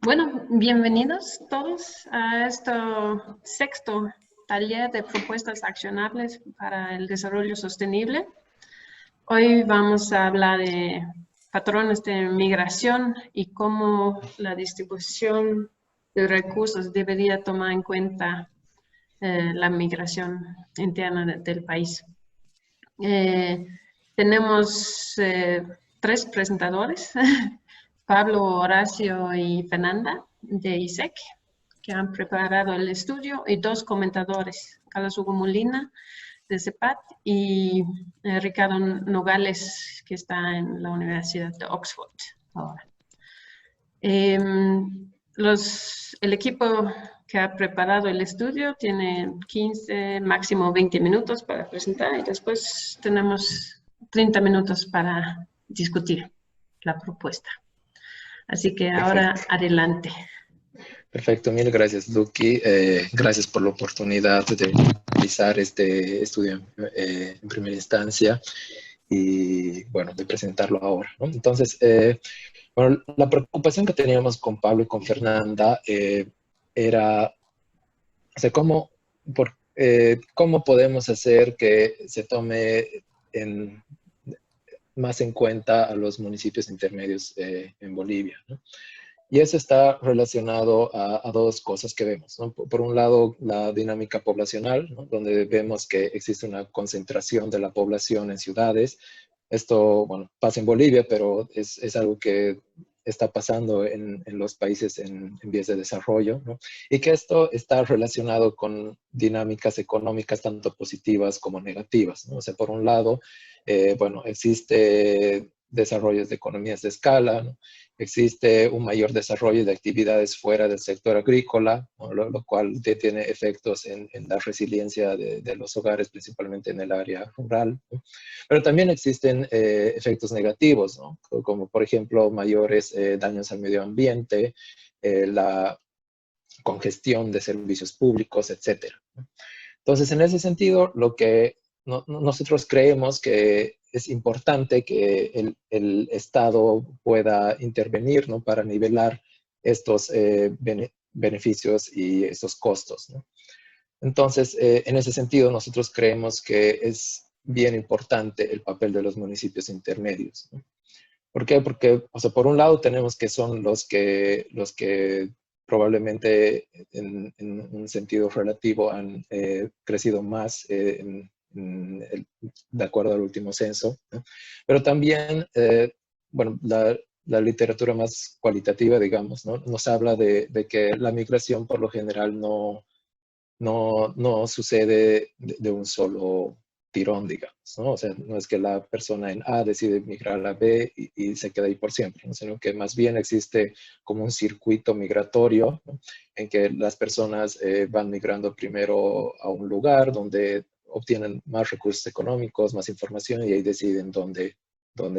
Bueno, bienvenidos todos a este sexto taller de propuestas accionables para el desarrollo sostenible. Hoy vamos a hablar de patrones de migración y cómo la distribución de recursos debería tomar en cuenta la migración interna del país. Tenemos tres presentadores, Pablo, Horacio y Fernanda de ISEC, que han preparado el estudio, y dos comentadores, Carlos Hugo Molina de CEPAT y Ricardo Nogales, que está en la Universidad de Oxford ahora. El equipo que ha preparado el estudio tiene 15, máximo 20 minutos para presentar y después tenemos 30 minutos para discutir la propuesta. Así que ahora adelante. Perfecto, mil gracias, Duki. Gracias por la oportunidad de realizar este estudio en primera instancia y, bueno, de presentarlo ahora, ¿no? Entonces, bueno, la preocupación que teníamos con Pablo y con Fernanda era, o sea, cómo podemos hacer que se tome más en cuenta a los municipios intermedios en Bolivia, ¿no? Y eso está relacionado a dos cosas que vemos, ¿no? Por un lado, la dinámica poblacional, ¿no? Donde vemos que existe una concentración de la población en ciudades. Esto, bueno, pasa en Bolivia, pero es algo que está pasando en los países en vías de desarrollo, ¿no? Y que esto está relacionado con dinámicas económicas tanto positivas como negativas, ¿no? O sea, por un lado, bueno, existe desarrollos de economías de escala, ¿no? Existe un mayor desarrollo de actividades fuera del sector agrícola, ¿no? Lo cual tiene efectos en la resiliencia de los hogares, principalmente en el área rural, ¿no? Pero también existen efectos negativos, ¿no? Como por ejemplo mayores daños al medio ambiente, la congestión de servicios públicos, etc. Entonces, en ese sentido, lo que nosotros creemos que es importante que el Estado pueda intervenir, ¿no? Para nivelar estos beneficios y estos costos, ¿no? Entonces, en ese sentido, nosotros creemos que es bien importante el papel de los municipios intermedios, ¿no? ¿Por qué? Porque, o sea, por un lado tenemos que son los que probablemente en un sentido relativo han crecido más de acuerdo al último censo, ¿no? Pero también, bueno, la literatura más cualitativa, digamos, ¿no? Nos habla de que la migración por lo general no sucede de un solo tirón, digamos, ¿no? O sea, no es que la persona en A decide migrar a B y se queda ahí por siempre, ¿no? Sino que más bien existe como un circuito migratorio, ¿no? En que las personas van migrando primero a un lugar donde obtienen más recursos económicos, más información y ahí deciden dónde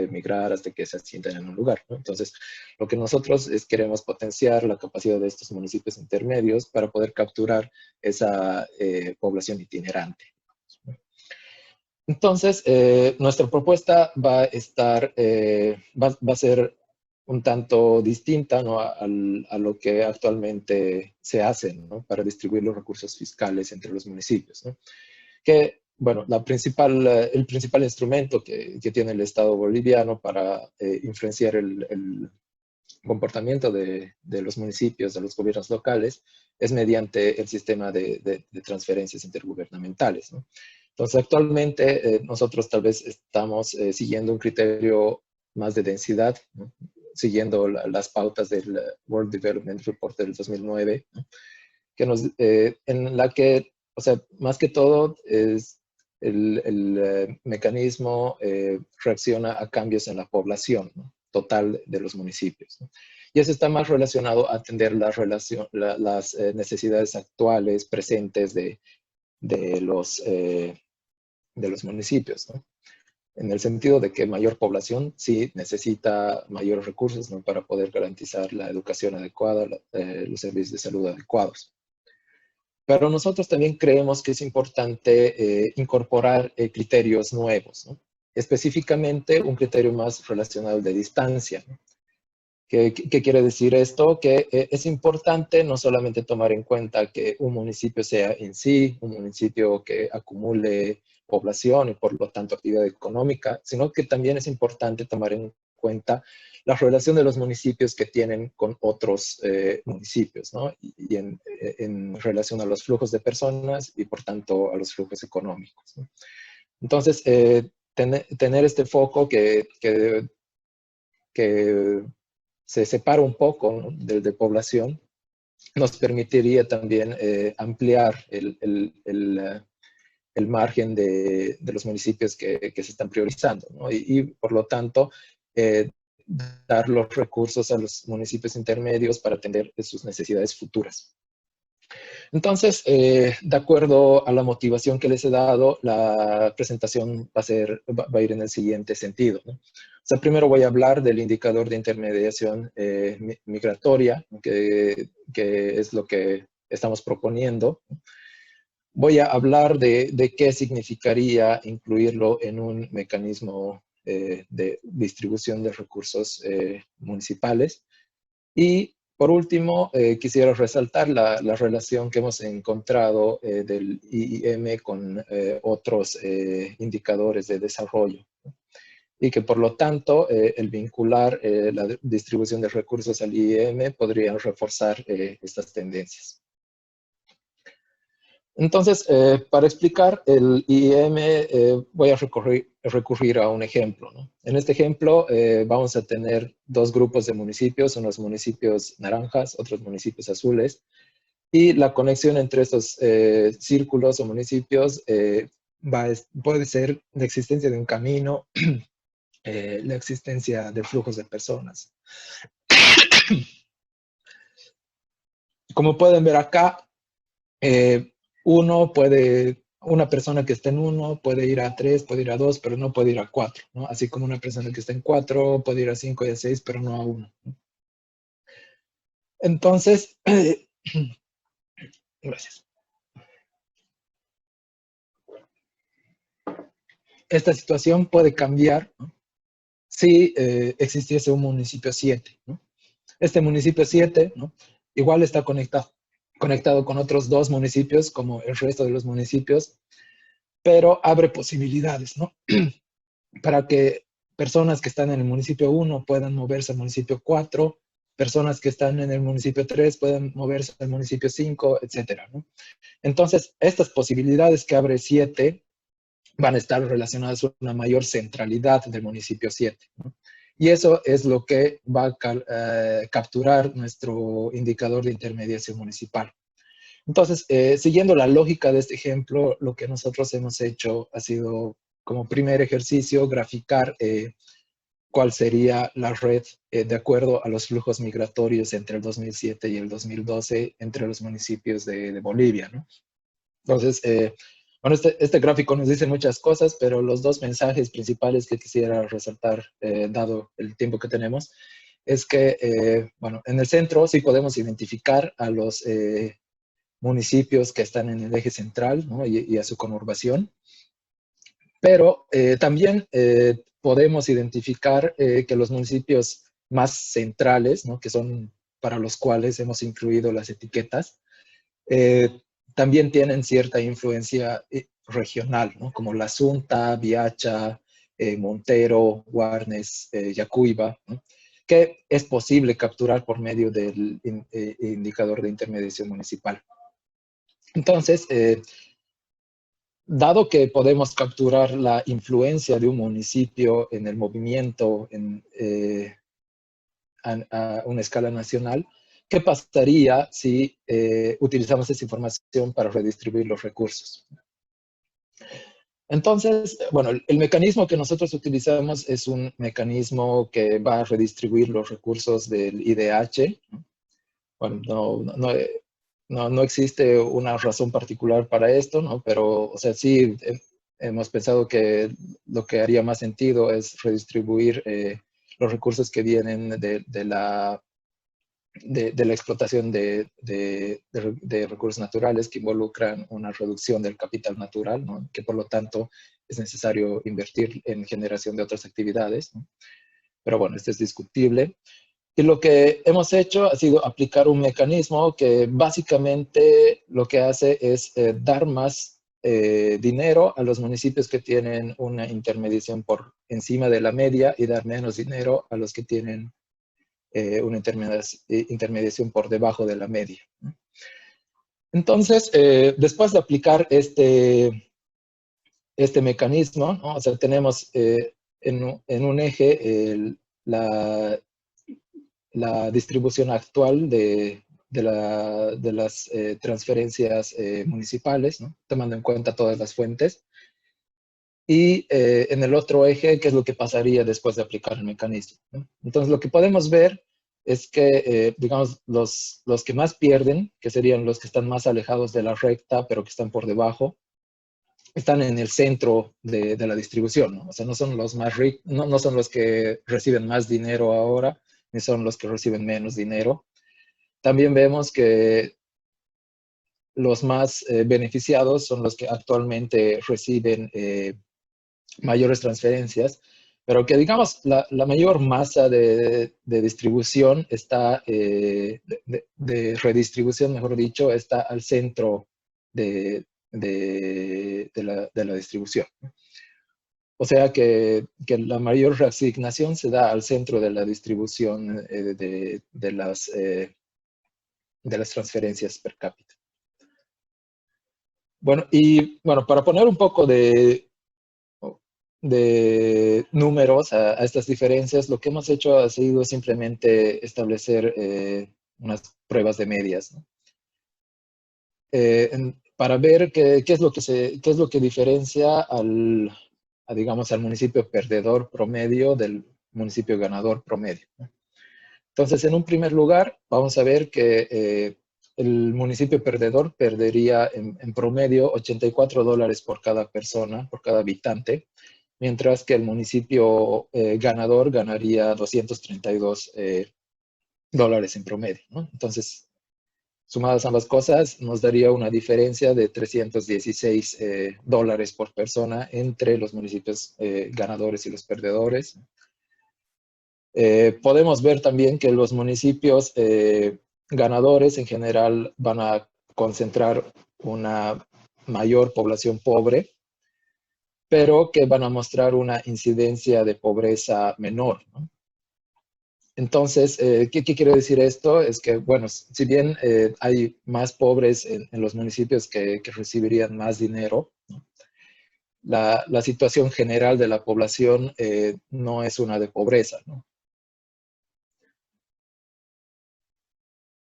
migrar hasta que se asientan en un lugar, ¿no? Entonces, lo que nosotros queremos potenciar la capacidad de estos municipios intermedios para poder capturar esa población itinerante. Entonces, nuestra propuesta va a ser un tanto distinta, ¿no? a lo que actualmente se hace, ¿no? Para distribuir los recursos fiscales entre los municipios, ¿no? Que, bueno, el principal instrumento que tiene el Estado boliviano para influenciar el comportamiento de los municipios, de los gobiernos locales, es mediante el sistema de transferencias intergubernamentales, ¿no? Entonces, actualmente nosotros tal vez estamos siguiendo un criterio más de densidad, ¿no? Siguiendo las pautas del World Development Report del 2009, ¿no? En la que, o sea, más que todo es el mecanismo reacciona a cambios en la población, ¿no? Total de los municipios, ¿no? Y eso está más relacionado a atender las necesidades actuales, presentes de los municipios, ¿no? En el sentido de que mayor población sí necesita mayores recursos, ¿no? Para poder garantizar la educación adecuada, los servicios de salud adecuados. Pero nosotros también creemos que es importante incorporar criterios nuevos, ¿no? específicamente un criterio más relacionado de distancia, ¿no? ¿Qué quiere decir esto? Que es importante no solamente tomar en cuenta que un municipio sea en sí, un municipio que acumule población y por lo tanto actividad económica, sino que también es importante tomar en cuenta la relación de los municipios que tienen con otros municipios, ¿no? Y en relación a los flujos de personas y por tanto a los flujos económicos, ¿no? Entonces, tener este foco que se separa un poco, ¿no?, de población, nos permitiría también ampliar el margen de los municipios que se están priorizando, ¿no? Y por lo tanto, dar los recursos a los municipios intermedios para atender sus necesidades futuras. Entonces, de acuerdo a la motivación que les he dado, la presentación va a ir en el siguiente sentido, ¿no? O sea, primero voy a hablar del indicador de intermediación migratoria, que es lo que estamos proponiendo. Voy a hablar de qué significaría incluirlo en un mecanismo de distribución de recursos municipales. Y por último, quisiera resaltar la relación que hemos encontrado del IIM con otros indicadores de desarrollo, ¿no? Y que por lo tanto el vincular la distribución de recursos al IIM podría reforzar estas tendencias. Entonces, para explicar el IIM, voy a recurrir a un ejemplo, ¿no? En este ejemplo, vamos a tener dos grupos de municipios, unos municipios naranjas, otros municipios azules, y la conexión entre estos círculos o municipios puede ser la existencia de un camino, la existencia de flujos de personas. Como pueden ver acá, una persona que está en 1 puede ir a 3, puede ir a 2, pero no puede ir a 4, ¿no? Así como una persona que está en 4 puede ir a 5 y a 6, pero no a 1. Entonces, gracias. Esta situación puede cambiar, ¿no?, si existiese un municipio 7, ¿no? Este municipio 7, ¿no?, igual está conectado con otros 2 municipios, como el resto de los municipios, pero abre posibilidades, ¿no?, para que personas que están en el municipio 1 puedan moverse al municipio 4, personas que están en el municipio 3 puedan moverse al municipio 5, etcétera, ¿no? Entonces, estas posibilidades que abre 7 van a estar relacionadas con una mayor centralidad del municipio 7, ¿no? Y eso es lo que va a capturar nuestro indicador de intermediación municipal. Entonces, siguiendo la lógica de este ejemplo, lo que nosotros hemos hecho ha sido, como primer ejercicio, graficar cuál sería la red de acuerdo a los flujos migratorios entre el 2007 y el 2012 entre los municipios de Bolivia, ¿no? Entonces, bueno, este gráfico nos dice muchas cosas, pero los dos mensajes principales que quisiera resaltar, dado el tiempo que tenemos, es que, bueno, en el centro sí podemos identificar a los municipios que están en el eje central, ¿no?, y a su conurbación, pero también podemos identificar que los municipios más centrales, ¿no?, que son para los cuales hemos incluido las etiquetas, también tienen cierta influencia regional, ¿no?, como La Sunta, Viacha, Montero, Guarnes, Yacuiba, ¿no?, que es posible capturar por medio del indicador de intermediación municipal. Entonces, dado que podemos capturar la influencia de un municipio en el movimiento a una escala nacional, ¿qué pasaría si utilizamos esa información para redistribuir los recursos? Entonces, bueno, el mecanismo que nosotros utilizamos es un mecanismo que va a redistribuir los recursos del IDH. Bueno, no existe una razón particular para esto, ¿no? Pero, o sea, sí hemos pensado que lo que haría más sentido es redistribuir los recursos que vienen de la de la explotación de recursos naturales que involucran una reducción del capital natural, ¿no? Que por lo tanto es necesario invertir en generación de otras actividades, ¿no? Pero bueno, esto es discutible. Y lo que hemos hecho ha sido aplicar un mecanismo que básicamente lo que hace es dar más dinero a los municipios que tienen una intermediación por encima de la media y dar menos dinero a los que tienen una intermediación por debajo de la media. Entonces, después de aplicar este mecanismo, ¿no? O sea, tenemos en un eje la distribución actual de las transferencias municipales, ¿no? Tomando en cuenta todas las fuentes. Y en el otro eje, ¿qué es lo que pasaría después de aplicar el mecanismo, ¿no? Entonces, lo que podemos ver es que, digamos, los que más pierden, que serían los que están más alejados de la recta, pero que están por debajo, están en el centro de la distribución, ¿no? O sea, no son los más ricos, no son los que reciben más dinero ahora, ni son los que reciben menos dinero. También vemos que los más beneficiados son los que actualmente reciben mayores transferencias, pero que digamos la mayor masa de distribución está, de redistribución, mejor dicho, está al centro de la distribución. O sea que la mayor reasignación se da al centro de la distribución de las transferencias per cápita. Bueno, y bueno, para poner un poco de números a estas diferencias, lo que hemos hecho ha sido simplemente establecer unas pruebas de medias, ¿no? Para ver qué es lo que diferencia digamos, al municipio perdedor promedio del municipio ganador promedio, ¿no? Entonces, en un primer lugar, vamos a ver que el municipio perdedor perdería en promedio $84 por cada persona, por cada habitante, mientras que el municipio ganador ganaría $232 en promedio, ¿no? Entonces, sumadas ambas cosas, nos daría una diferencia de $316 por persona entre los municipios ganadores y los perdedores. Podemos ver también que los municipios ganadores en general van a concentrar una mayor población pobre, pero que van a mostrar una incidencia de pobreza menor, ¿no? Entonces, ¿qué quiere decir esto? Es que, bueno, si bien hay más pobres en los municipios que recibirían más dinero, ¿no? La situación general de la población no es una de pobreza, ¿no?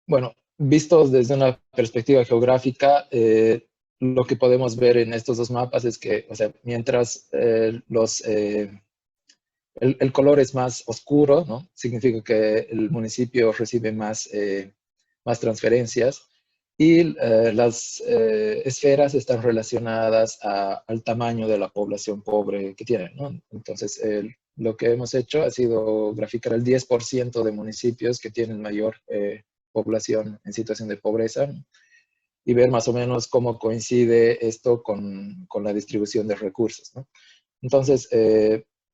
Bueno, vistos desde una perspectiva geográfica, lo que podemos ver en estos dos mapas es que, o sea, mientras el color es más oscuro, ¿no? Significa que el municipio recibe más transferencias y las esferas están relacionadas al tamaño de la población pobre que tienen, ¿no? Entonces, lo que hemos hecho ha sido graficar el 10% de municipios que tienen mayor población en situación de pobreza, ¿no? Y ver más o menos cómo coincide esto con la distribución de recursos, ¿no? Entonces,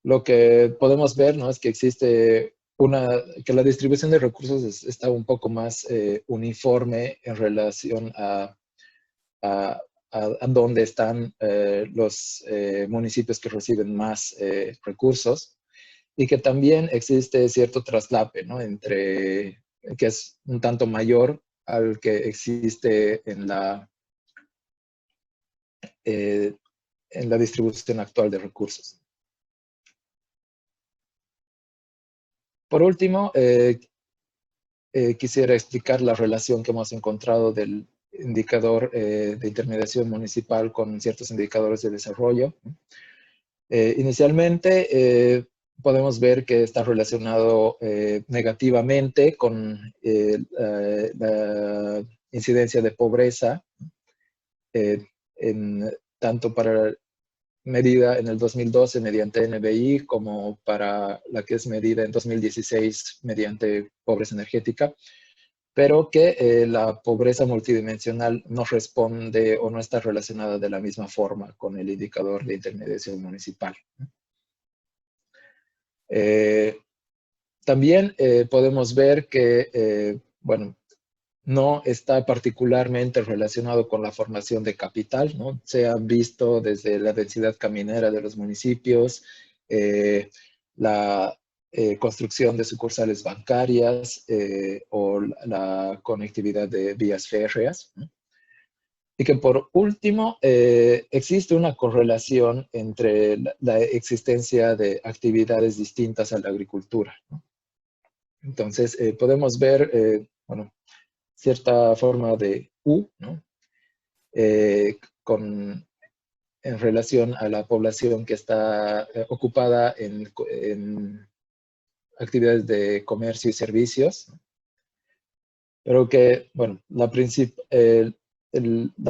lo que podemos ver, ¿no? Es que existe que la distribución de recursos está un poco más uniforme en relación a dónde están los municipios que reciben más recursos, y que también existe cierto traslape, ¿no? Que es un tanto mayor al que existe en la distribución actual de recursos. Por último, quisiera explicar la relación que hemos encontrado del indicador de intermediación municipal con ciertos indicadores de desarrollo. Inicialmente, podemos ver que está relacionado negativamente con la incidencia de pobreza, tanto para medida en el 2012 mediante NBI como para la que es medida en 2016 mediante pobreza energética. pero que la pobreza multidimensional no responde o no está relacionada de la misma forma con el indicador de intermediación municipal. También podemos ver que, bueno, no está particularmente relacionado con la formación de capital, ¿no? Se ha visto desde la densidad caminera de los municipios, la construcción de sucursales bancarias o la conectividad de vías férreas, ¿no? Y que por último, existe una correlación entre la existencia de actividades distintas a la agricultura, ¿no? Entonces, podemos ver, bueno, cierta forma de U, ¿no? En relación a la población que está ocupada en actividades de comercio y servicios, ¿no? Pero que, bueno, la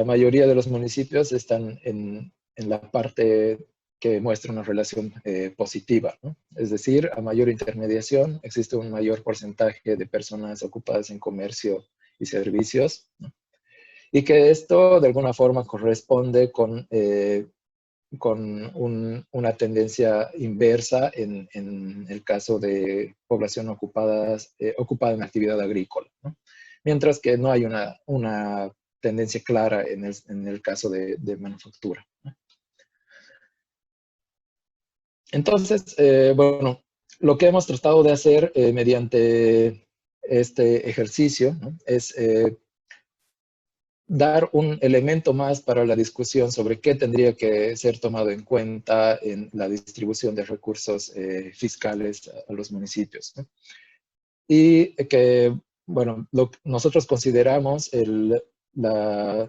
mayoría de los municipios están en la parte que muestra una relación positiva, ¿no? Es decir, a mayor intermediación existe un mayor porcentaje de personas ocupadas en comercio y servicios, ¿no? Y que esto de alguna forma corresponde con una tendencia inversa en el caso de población ocupada en actividad agrícola, ¿no? Mientras que no hay una tendencia clara en el caso de manufactura, ¿no? Entonces, bueno, lo que hemos tratado de hacer mediante este ejercicio, ¿no? Es dar un elemento más para la discusión sobre qué tendría que ser tomado en cuenta en la distribución de recursos fiscales a los municipios, ¿no? Y que, bueno, nosotros consideramos el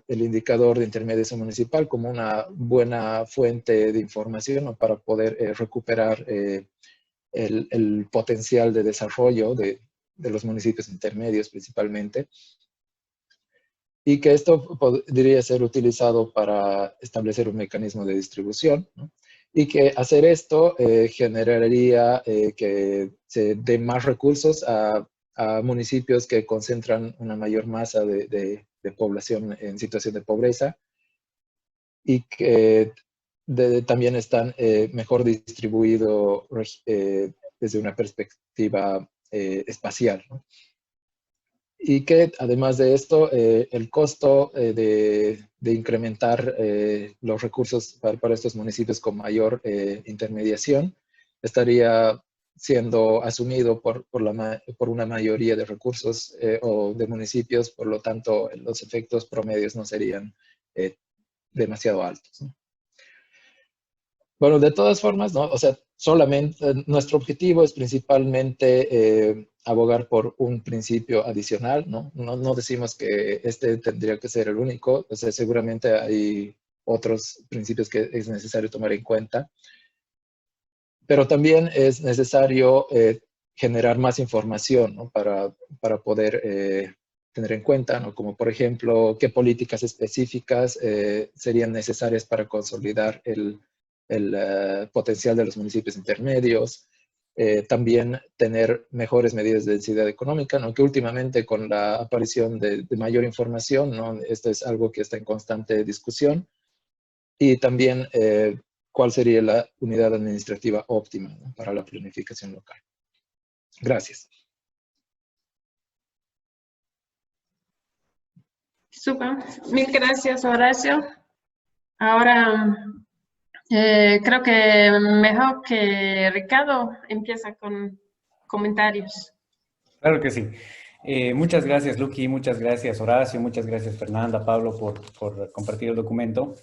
indicador de intermediación municipal como una buena fuente de información, ¿no? Para poder recuperar el potencial de desarrollo de los municipios intermedios principalmente, y que esto podría ser utilizado para establecer un mecanismo de distribución, ¿no? Y que hacer esto generaría que se den más recursos a municipios que concentran una mayor masa de población en situación de pobreza y que también están mejor distribuidos desde una perspectiva espacial, ¿no? Y que además de esto, el costo de incrementar los recursos para estos municipios con mayor intermediación estaría siendo asumido por una mayoría de recursos o de municipios, por lo tanto los efectos promedios no serían demasiado altos, ¿no? Bueno, de todas formas, ¿no? O sea, solamente nuestro objetivo es principalmente abogar por un principio adicional, ¿no? No decimos que este tendría que ser el único, o sea, seguramente hay otros principios que es necesario tomar en cuenta, pero también es necesario generar más información, ¿no? Para poder tener en cuenta, ¿no? Como por ejemplo, qué políticas específicas serían necesarias para consolidar el potencial de los municipios intermedios, también tener mejores medidas de densidad económica, ¿no? Que últimamente con la aparición de mayor información, ¿no? Esto es algo que está en constante discusión, y también cuál sería la unidad administrativa óptima, ¿no? Para la planificación local. Gracias. Súper. Mil gracias, Horacio. Ahora creo que mejor que Ricardo empieza con comentarios. Claro que sí. Muchas gracias, Luqui, muchas gracias, Horacio, muchas gracias, Fernanda, Pablo, por compartir el documento.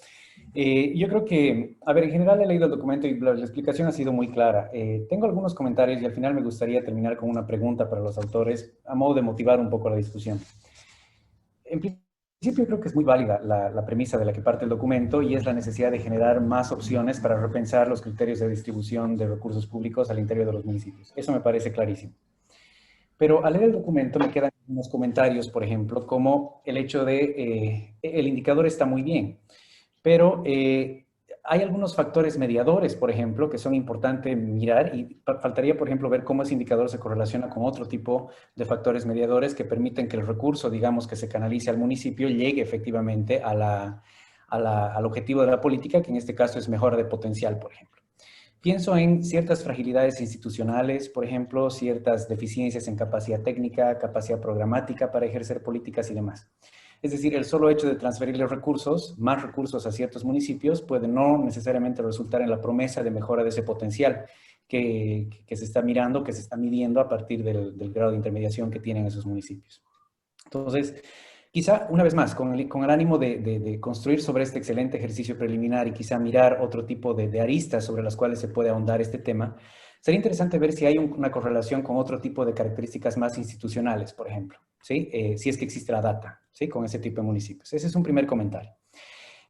Yo creo que, a ver, en general he leído el documento y la explicación ha sido muy clara. Tengo algunos comentarios y al final me gustaría terminar con una pregunta para los autores a modo de motivar un poco la discusión. En principio creo que es muy válida la premisa de la que parte el documento, y es la necesidad de generar más opciones para repensar los criterios de distribución de recursos públicos al interior de los municipios. Eso me parece clarísimo. Pero al leer el documento me quedan unos comentarios, por ejemplo, como el hecho de el indicador está muy bien, pero hay algunos factores mediadores, por ejemplo, que son importantes mirar y faltaría, por ejemplo, ver cómo ese indicador se correlaciona con otro tipo de factores mediadores que permiten que el recurso, digamos, que se canalice al municipio llegue efectivamente al objetivo de la política, que en este caso es mejora de potencial, por ejemplo. Pienso en ciertas fragilidades institucionales, por ejemplo, ciertas deficiencias en capacidad técnica, capacidad programática para ejercer políticas y demás. Es decir, el solo hecho de transferirle recursos, más recursos a ciertos municipios, puede no necesariamente resultar en la promesa de mejora de ese potencial que se está mirando, que se está midiendo a partir del grado de intermediación que tienen esos municipios. Entonces, quizá, una vez más, con el ánimo de construir sobre este excelente ejercicio preliminar y quizá mirar otro tipo de aristas sobre las cuales se puede ahondar este tema, sería interesante ver si hay una correlación con otro tipo de características más institucionales, por ejemplo, ¿sí? Si es que existe la data, ¿sí? Con ese tipo de municipios. Ese es un primer comentario.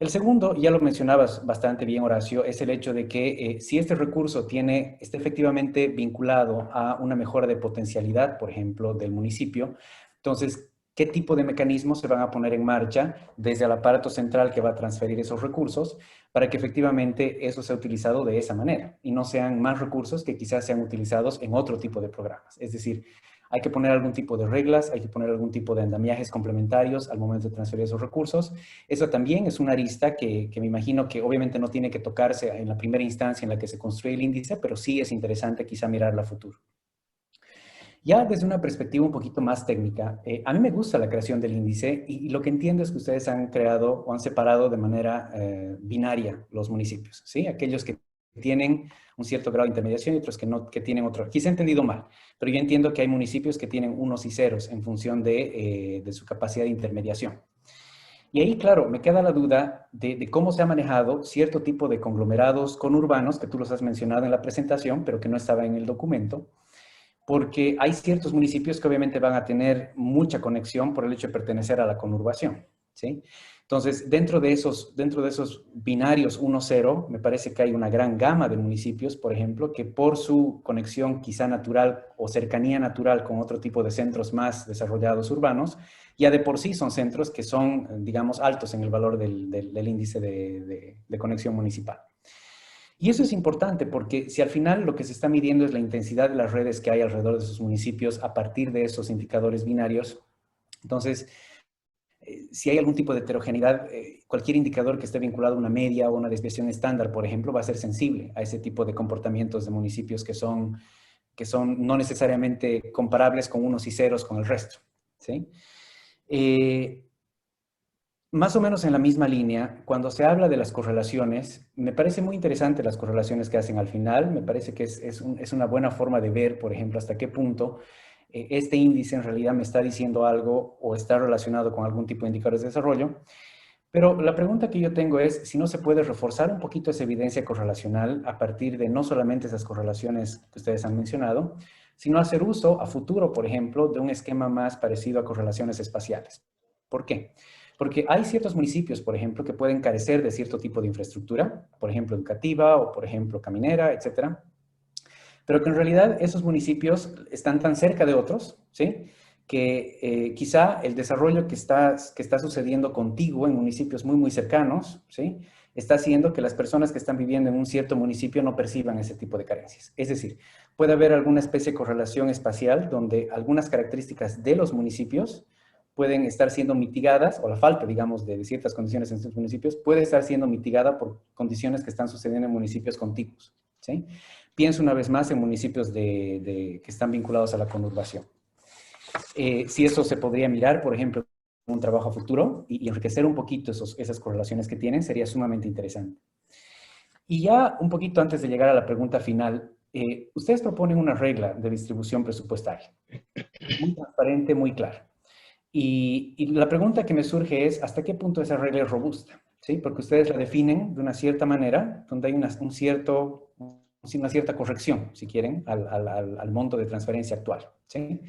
El segundo, ya lo mencionabas bastante bien, Horacio, es el hecho de que si este recurso está efectivamente vinculado a una mejora de potencialidad, por ejemplo, del municipio, entonces, ¿qué tipo de mecanismos se van a poner en marcha desde el aparato central que va a transferir esos recursos para que efectivamente eso sea utilizado de esa manera y no sean más recursos que quizás sean utilizados en otro tipo de programas? Es decir, hay que poner algún tipo de reglas, hay que poner algún tipo de andamiajes complementarios al momento de transferir esos recursos. Eso también es una arista que me imagino que obviamente no tiene que tocarse en la primera instancia en la que se construye el índice, pero sí es interesante quizá mirarla a futuro. Ya desde una perspectiva un poquito más técnica, a mí me gusta la creación del índice y lo que entiendo es que ustedes han creado o han separado de manera binaria los municipios, ¿sí? Aquellos que tienen un cierto grado de intermediación y otros que tienen otro. Quizá he entendido mal, pero yo entiendo que hay municipios que tienen unos y ceros en función de su capacidad de intermediación. Y ahí, claro, me queda la duda de cómo se ha manejado cierto tipo de conglomerados conurbanos, que tú los has mencionado en la presentación, pero que no estaba en el documento, porque hay ciertos municipios que obviamente van a tener mucha conexión por el hecho de pertenecer a la conurbación, ¿sí? Entonces, dentro de esos binarios 1-0, me parece que hay una gran gama de municipios, por ejemplo, que por su conexión quizá natural o cercanía natural con otro tipo de centros más desarrollados urbanos, ya de por sí son centros que son, digamos, altos en el valor del índice de conexión municipal. Y eso es importante porque si al final lo que se está midiendo es la intensidad de las redes que hay alrededor de esos municipios a partir de esos indicadores binarios, entonces, si hay algún tipo de heterogeneidad, cualquier indicador que esté vinculado a una media o una desviación estándar, por ejemplo, va a ser sensible a ese tipo de comportamientos de municipios que son no necesariamente comparables con unos y ceros con el resto, ¿sí? Más o menos en la misma línea, cuando se habla de las correlaciones, me parece muy interesante las correlaciones que hacen al final, me parece que es una buena forma de ver, por ejemplo, hasta qué punto este índice en realidad me está diciendo algo o está relacionado con algún tipo de indicadores de desarrollo. Pero la pregunta que yo tengo es si no se puede reforzar un poquito esa evidencia correlacional a partir de no solamente esas correlaciones que ustedes han mencionado, sino hacer uso a futuro, por ejemplo, de un esquema más parecido a correlaciones espaciales. ¿Por qué? Porque hay ciertos municipios, por ejemplo, que pueden carecer de cierto tipo de infraestructura, por ejemplo, educativa o, por ejemplo, caminera, etcétera, pero que en realidad esos municipios están tan cerca de otros, ¿sí?, que quizá el desarrollo que está sucediendo contigo en municipios muy, muy cercanos, ¿sí?, está haciendo que las personas que están viviendo en un cierto municipio no perciban ese tipo de carencias. Es decir, puede haber alguna especie de correlación espacial donde algunas características de los municipios pueden estar siendo mitigadas, o la falta, digamos, de ciertas condiciones en estos municipios puede estar siendo mitigada por condiciones que están sucediendo en municipios contiguos, ¿sí? Pienso una vez más en municipios que están vinculados a la conurbación. Si eso se podría mirar, por ejemplo, un trabajo a futuro y enriquecer un poquito esas correlaciones que tienen, sería sumamente interesante. Y ya un poquito antes de llegar a la pregunta final, ustedes proponen una regla de distribución presupuestaria, muy transparente, muy clara. Y la pregunta que me surge es, ¿hasta qué punto esa regla es robusta? ¿Sí? Porque ustedes la definen de una cierta manera, donde hay una cierta corrección, si quieren, al monto de transferencia actual, ¿sí?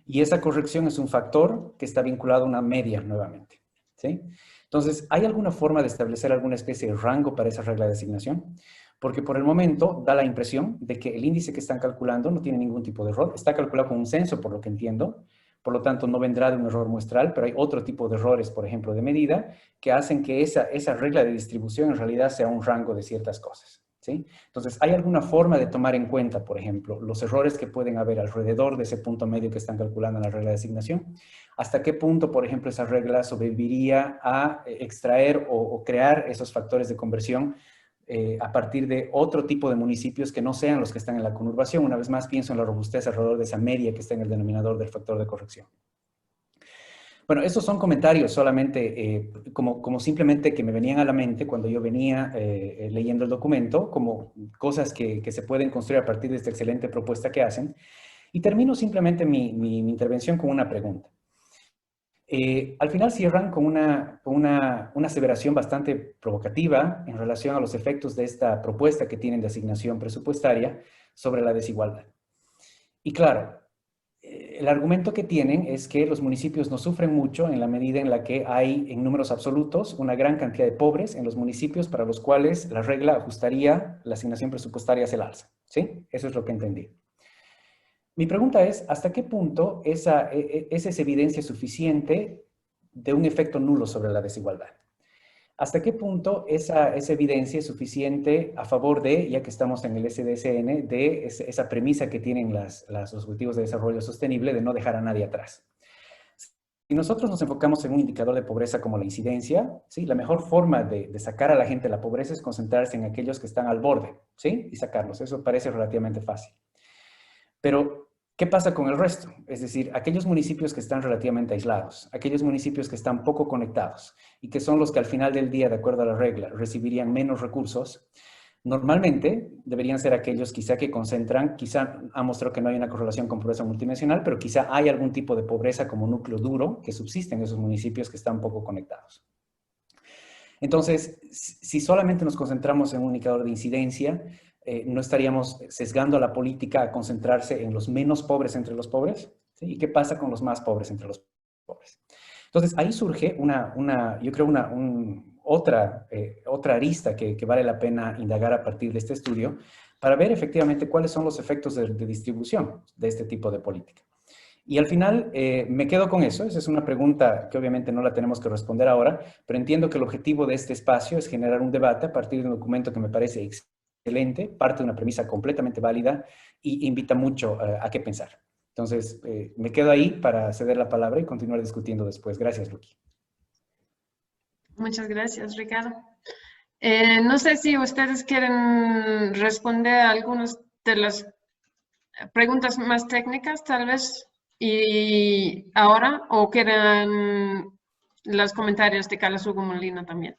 Y esa corrección es un factor que está vinculado a una media nuevamente, ¿sí? Entonces, ¿hay alguna forma de establecer alguna especie de rango para esa regla de asignación? Porque por el momento da la impresión de que el índice que están calculando no tiene ningún tipo de error. Está calculado con un censo, por lo que entiendo, por lo tanto no vendrá de un error muestral, pero hay otro tipo de errores, por ejemplo, de medida, que hacen que esa regla de distribución en realidad sea un rango de ciertas cosas, ¿sí? Entonces, ¿hay alguna forma de tomar en cuenta, por ejemplo, los errores que pueden haber alrededor de ese punto medio que están calculando en la regla de asignación? ¿Hasta qué punto, por ejemplo, esa regla sobreviviría a extraer o crear esos factores de conversión a partir de otro tipo de municipios que no sean los que están en la conurbación? Una vez más, pienso en la robustez alrededor de esa media que está en el denominador del factor de corrección. Bueno, estos son comentarios solamente como simplemente que me venían a la mente cuando yo venía leyendo el documento, como cosas que se pueden construir a partir de esta excelente propuesta que hacen. Y termino simplemente mi intervención con una pregunta. Al final cierran con una aseveración bastante provocativa en relación a los efectos de esta propuesta que tienen de asignación presupuestaria sobre la desigualdad. Y claro, el argumento que tienen es que los municipios no sufren mucho en la medida en la que hay en números absolutos una gran cantidad de pobres en los municipios para los cuales la regla ajustaría la asignación presupuestaria hacia el alza, ¿sí? Eso es lo que entendí. Mi pregunta es, ¿hasta qué punto esa es evidencia suficiente de un efecto nulo sobre la desigualdad? ¿Hasta qué punto esa evidencia es suficiente a favor de, ya que estamos en el SDSN, de esa premisa que tienen los Objetivos de Desarrollo Sostenible de no dejar a nadie atrás? Si nosotros nos enfocamos en un indicador de pobreza como la incidencia, ¿sí? La mejor forma de sacar a la gente de la pobreza es concentrarse en aquellos que están al borde, ¿sí? Y sacarlos. Eso parece relativamente fácil. Pero, ¿qué pasa con el resto? Es decir, aquellos municipios que están relativamente aislados, aquellos municipios que están poco conectados y que son los que al final del día, de acuerdo a la regla, recibirían menos recursos, normalmente deberían ser aquellos quizá que concentran, quizá ha mostrado que no hay una correlación con pobreza multinacional, pero quizá hay algún tipo de pobreza como núcleo duro que subsiste en esos municipios que están poco conectados. Entonces, si solamente nos concentramos en un indicador de incidencia, no estaríamos sesgando a la política a concentrarse en los menos pobres entre los pobres, ¿sí? ¿Y qué pasa con los más pobres entre los pobres? Entonces, ahí surge yo creo otra arista que vale la pena indagar a partir de este estudio para ver efectivamente cuáles son los efectos de distribución de este tipo de política. Y al final me quedo con eso. Esa es una pregunta que obviamente no la tenemos que responder ahora, pero entiendo que el objetivo de este espacio es generar un debate a partir de un documento que me parece excelente, parte de una premisa completamente válida y invita mucho a qué pensar. Entonces, me quedo ahí para ceder la palabra y continuar discutiendo después. Gracias, Luqui. Muchas gracias, Ricardo. No sé si ustedes quieren responder a algunas de las preguntas más técnicas, tal vez, y ahora, o quieren los comentarios de Carlos Hugo Molina también.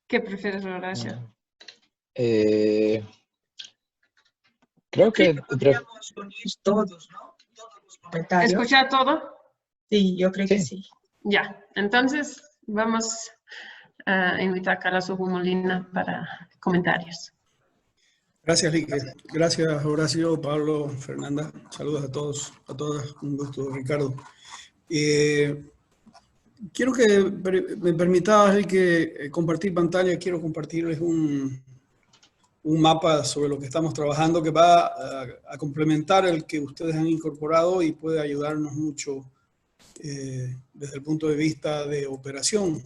¿Qué prefieres, Horacio? Creo que... Podríamos unir todos, ¿no? Todos los comentarios. ¿Escuchar todo? Sí, yo creo que sí. Ya, entonces vamos a invitar a Carlos Hugo Molina para comentarios. Gracias, Lique. Gracias, Horacio, Pablo, Fernanda. Saludos a todos, a todas. Un gusto, Ricardo. Quiero que me permitas, Lique, compartir pantalla. Quiero compartirles un mapa sobre lo que estamos trabajando que va a complementar el que ustedes han incorporado y puede ayudarnos mucho desde el punto de vista de operación.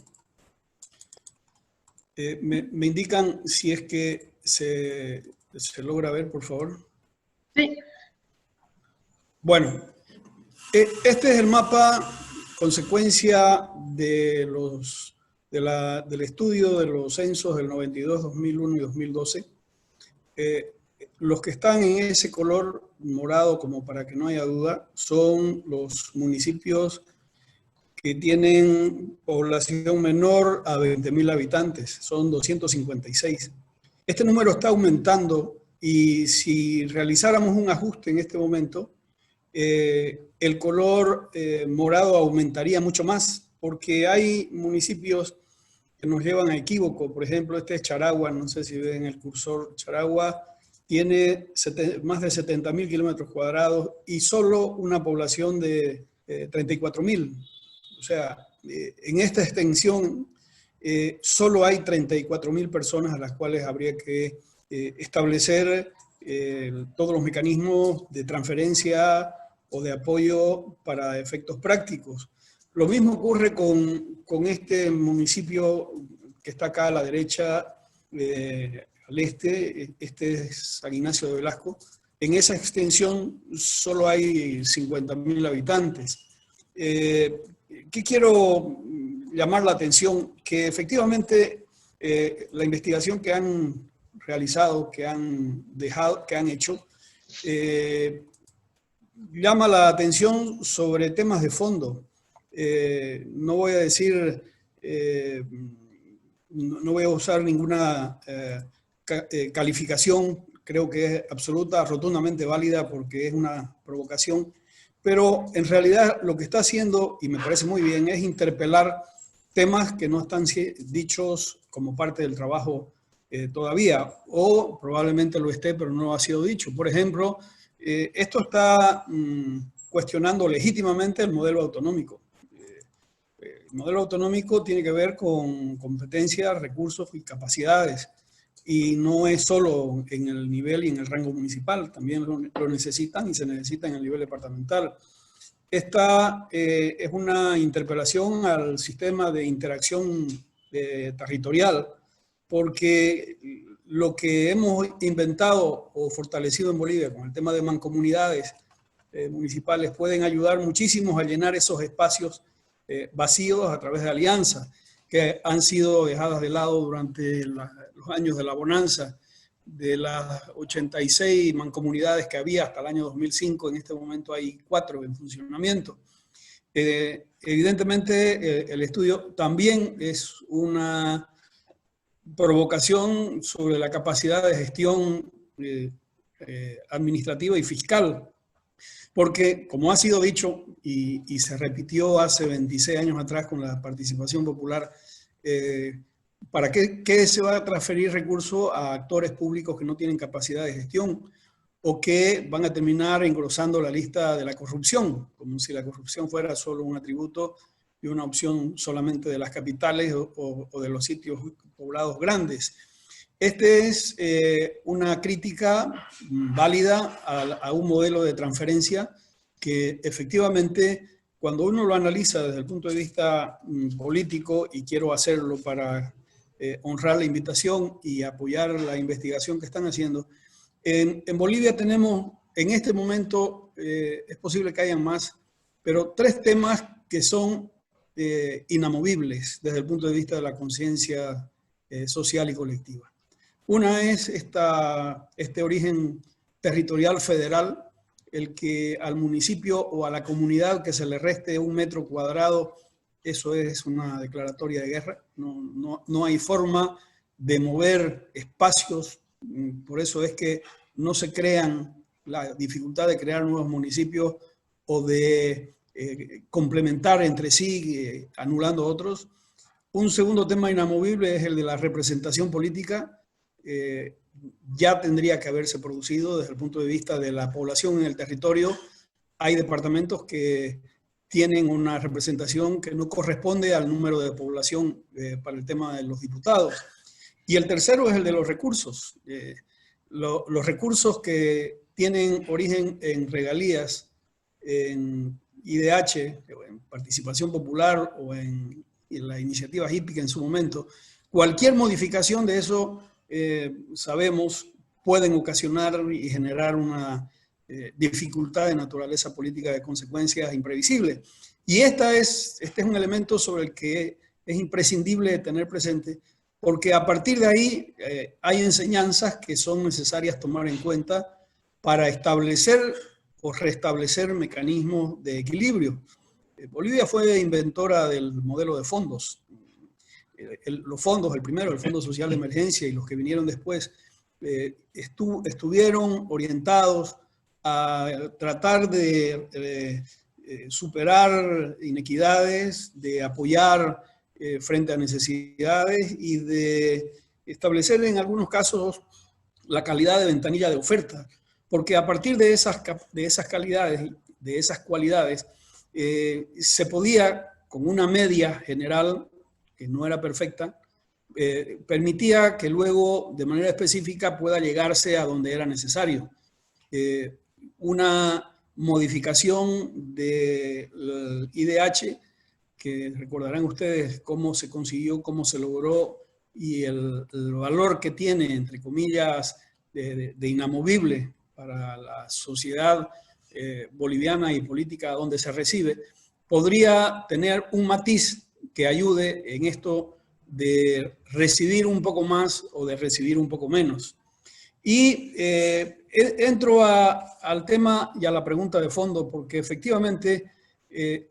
Me indican si es que se logra ver, por favor. Sí. Bueno, este es el mapa consecuencia del estudio de los censos del 92, 2001 y 2012. Los que están en ese color morado, como para que no haya duda, son los municipios que tienen población menor a 20.000 habitantes. Son 256. Este número está aumentando y si realizáramos un ajuste en este momento, el color morado aumentaría mucho más, porque hay municipios que nos llevan a equívoco. Por ejemplo, este es Charagua, no sé si ven el cursor. Charagua tiene más de 70.000 kilómetros cuadrados y solo una población de 34.000. O sea, en esta extensión solo hay 34.000 personas a las cuales habría que establecer todos los mecanismos de transferencia o de apoyo para efectos prácticos. Lo mismo ocurre con este municipio que está acá a la derecha, al este es San Ignacio de Velasco. En esa extensión solo hay 50.000 habitantes. ¿Qué quiero llamar la atención? Que efectivamente la investigación que han realizado, que han hecho, llama la atención sobre temas de fondo. No voy a decir, no voy a usar ninguna calificación, creo que es absoluta, rotundamente válida porque es una provocación, pero en realidad lo que está haciendo, y me parece muy bien, es interpelar temas que no están dichos como parte del trabajo todavía, o probablemente lo esté, pero no ha sido dicho. Por ejemplo, esto está cuestionando legítimamente el modelo autonómico. El modelo autonómico tiene que ver con competencias, recursos y capacidades, y no es solo en el nivel y en el rango municipal, también lo necesitan y se necesita en el nivel departamental. Esta es una interpelación al sistema de interacción territorial, porque lo que hemos inventado o fortalecido en Bolivia con el tema de mancomunidades municipales pueden ayudar muchísimo a llenar esos espacios vacíos a través de alianzas que han sido dejadas de lado durante los años de la bonanza. De las 86 mancomunidades que había hasta el año 2005, en este momento hay 4 en funcionamiento. Evidentemente, el estudio también es una provocación sobre la capacidad de gestión administrativa y fiscal, porque, como ha sido dicho y se repitió hace 26 años atrás con la participación popular, ¿para qué se va a transferir recursos a actores públicos que no tienen capacidad de gestión o que van a terminar engrosando la lista de la corrupción, como si la corrupción fuera solo un atributo y una opción solamente de las capitales o de los sitios poblados grandes? Esta es una crítica válida a un modelo de transferencia que efectivamente, cuando uno lo analiza desde el punto de vista político, y quiero hacerlo para honrar la invitación y apoyar la investigación que están haciendo, en Bolivia tenemos, en este momento, es posible que hayan más, pero 3 temas que son inamovibles desde el punto de vista de la conciencia social y colectiva. Una es este origen territorial federal, el que al municipio o a la comunidad que se le reste 1 metro cuadrado, eso es una declaratoria de guerra. No hay forma de mover espacios, por eso es que no se crean, la dificultad de crear nuevos municipios o de complementar entre sí, anulando otros. Un segundo tema inamovible es el de la representación política. Ya tendría que haberse producido desde el punto de vista de la población en el territorio. Hay departamentos que tienen una representación que no corresponde al número de población para el tema de los diputados. Y el tercero es el de los recursos. Los recursos que tienen origen en regalías, en IDH, en participación popular o en la iniciativa hípica en su momento, cualquier modificación de eso, sabemos, pueden ocasionar y generar una dificultad de naturaleza política de consecuencias imprevisibles. Y este es un elemento sobre el que es imprescindible tener presente, porque a partir de ahí hay enseñanzas que son necesarias tomar en cuenta para establecer o restablecer mecanismos de equilibrio. Bolivia fue inventora del modelo de fondos. Los fondos, el primero, el Fondo Social de Emergencia, y los que vinieron después, estuvieron orientados a tratar de superar inequidades, de apoyar frente a necesidades y de establecer en algunos casos la calidad de ventanilla de oferta, porque a partir de esas cualidades, se podía, con una media general, que no era perfecta, permitía que luego, de manera específica, pueda llegarse a donde era necesario. Una modificación del IDH, que recordarán ustedes cómo se consiguió, cómo se logró y el valor que tiene, entre comillas, de inamovible para la sociedad boliviana y política donde se recibe, podría tener un matiz que ayude en esto de recibir un poco más o de recibir un poco menos. Y entro al tema y a la pregunta de fondo, porque efectivamente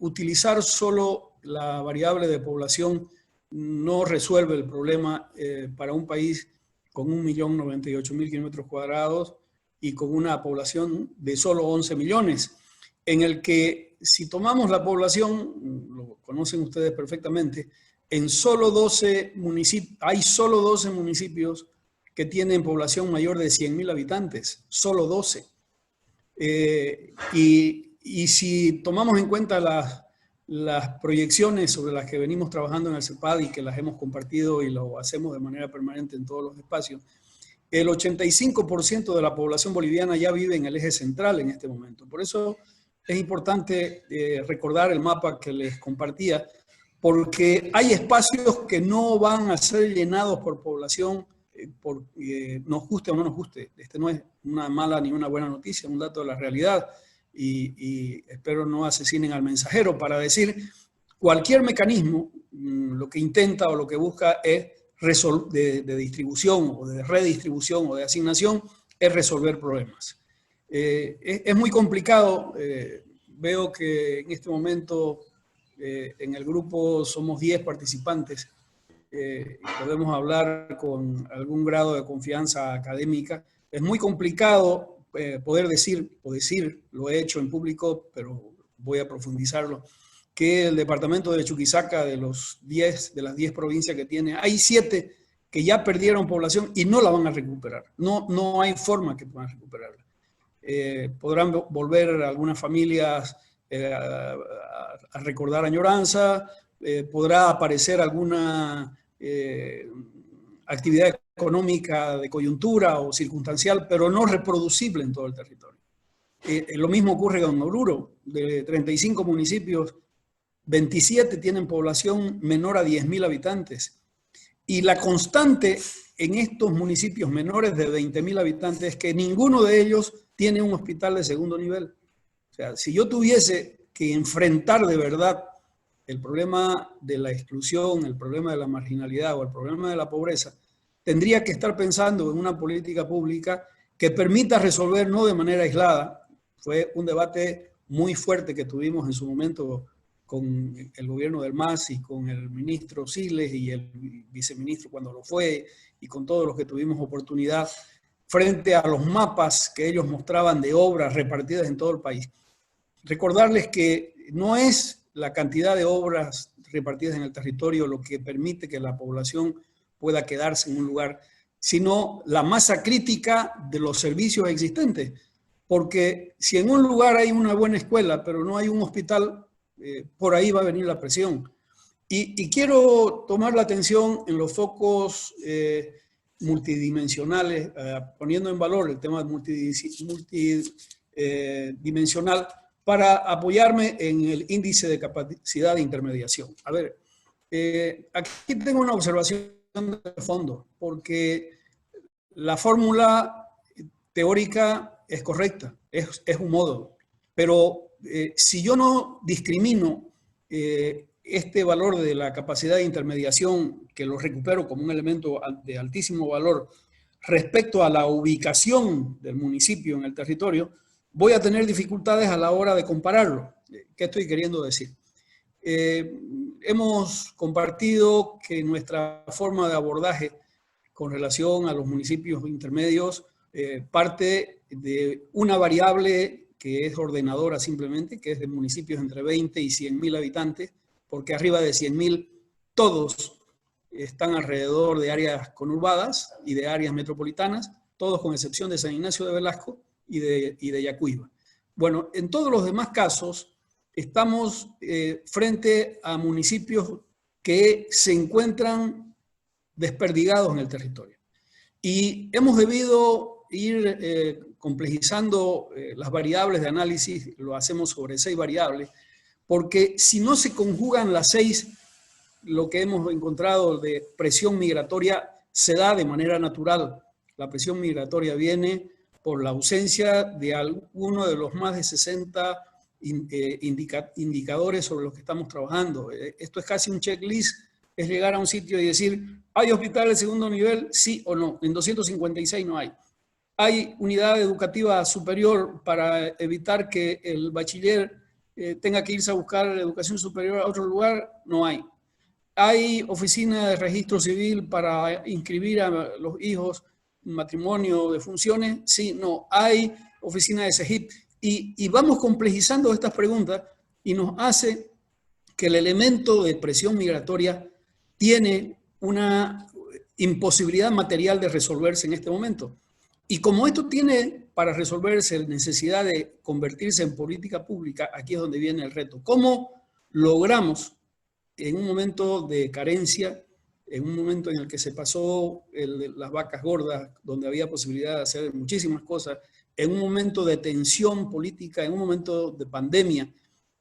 utilizar solo la variable de población no resuelve el problema para un país con 1.098.000 kilómetros cuadrados y con una población de solo 11 millones, en el que si tomamos la población, lo conocen ustedes perfectamente, en solo 12 municipios, hay solo 12 municipios que tienen población mayor de 100.000 habitantes, solo 12. Y si tomamos en cuenta las proyecciones sobre las que venimos trabajando en el CEPAD y que las hemos compartido y lo hacemos de manera permanente en todos los espacios, el 85% de la población boliviana ya vive en el eje central en este momento. Por eso es importante recordar el mapa que les compartía, porque hay espacios que no van a ser llenados por población, nos guste o no nos guste. Este no es una mala ni una buena noticia, es un dato de la realidad. Y espero no asesinen al mensajero para decir cualquier mecanismo lo que intenta o lo que busca es de distribución o de redistribución o de asignación es resolver problemas. Es muy complicado. Veo que en este momento en el grupo somos 10 participantes. Podemos hablar con algún grado de confianza académica. Es muy complicado poder decir, lo he hecho en público, pero voy a profundizarlo, que el departamento de Chuquisaca, de las 10 provincias que tiene, hay 7 que ya perdieron población y no la van a recuperar. No hay forma que puedan recuperarla. Podrán volver algunas familias a recordar añoranza, podrá aparecer alguna actividad económica de coyuntura o circunstancial, pero no reproducible en todo el territorio. Lo mismo ocurre con Oruro. De 35 municipios, 27 tienen población menor a 10.000 habitantes. Y la constante en estos municipios menores de 20.000 habitantes es que ninguno de ellos tiene un hospital de segundo nivel. O sea, si yo tuviese que enfrentar de verdad el problema de la exclusión, el problema de la marginalidad o el problema de la pobreza, tendría que estar pensando en una política pública que permita resolver no de manera aislada. Fue un debate muy fuerte que tuvimos en su momento con el gobierno del MAS y con el ministro Siles y el viceministro cuando lo fue, y con todos los que tuvimos oportunidad, frente a los mapas que ellos mostraban de obras repartidas en todo el país. Recordarles que no es la cantidad de obras repartidas en el territorio lo que permite que la población pueda quedarse en un lugar, sino la masa crítica de los servicios existentes. Porque si en un lugar hay una buena escuela, pero no hay un hospital, por ahí va a venir la presión. Y quiero tomar la atención en los focos multidimensionales, poniendo en valor el tema multidimensional, para apoyarme en el índice de capacidad de intermediación. A ver, aquí tengo una observación de fondo, porque la fórmula teórica es correcta, es un modo, pero si yo no discrimino este valor de la capacidad de intermediación, que lo recupero como un elemento de altísimo valor respecto a la ubicación del municipio en el territorio, voy a tener dificultades a la hora de compararlo. ¿Qué estoy queriendo decir? Hemos compartido que nuestra forma de abordaje con relación a los municipios intermedios parte de una variable que es ordenadora simplemente, que es de municipios entre 20 y 100.000 habitantes, porque arriba de 100.000 todos están alrededor de áreas conurbadas y de áreas metropolitanas, todos con excepción de San Ignacio de Velasco y de Yacuiba. Bueno, en todos los demás casos estamos frente a municipios que se encuentran desperdigados en el territorio. Y hemos debido ir complejizando las variables de análisis, lo hacemos sobre 6 variables, porque si no se conjugan las 6, lo que hemos encontrado de presión migratoria se da de manera natural. La presión migratoria viene por la ausencia de alguno de los más de 60 indicadores sobre los que estamos trabajando. Esto es casi un checklist, es llegar a un sitio y decir, ¿hay hospital de segundo nivel? Sí o no. En 256 no hay. ¿Hay unidad educativa superior para evitar que el bachiller tenga que irse a buscar educación superior a otro lugar? No hay. ¿Hay oficina de registro civil para inscribir a los hijos en matrimonio de funciones? Sí, no. ¿Hay oficina de CEGIP? Y vamos complejizando estas preguntas y nos hace que el elemento de presión migratoria tiene una imposibilidad material de resolverse en este momento. Y como esto tiene para resolverse necesidad de convertirse en política pública, aquí es donde viene el reto. ¿Cómo logramos en un momento de carencia, en un momento en el que se pasó las vacas gordas, donde había posibilidad de hacer muchísimas cosas, en un momento de tensión política, en un momento de pandemia,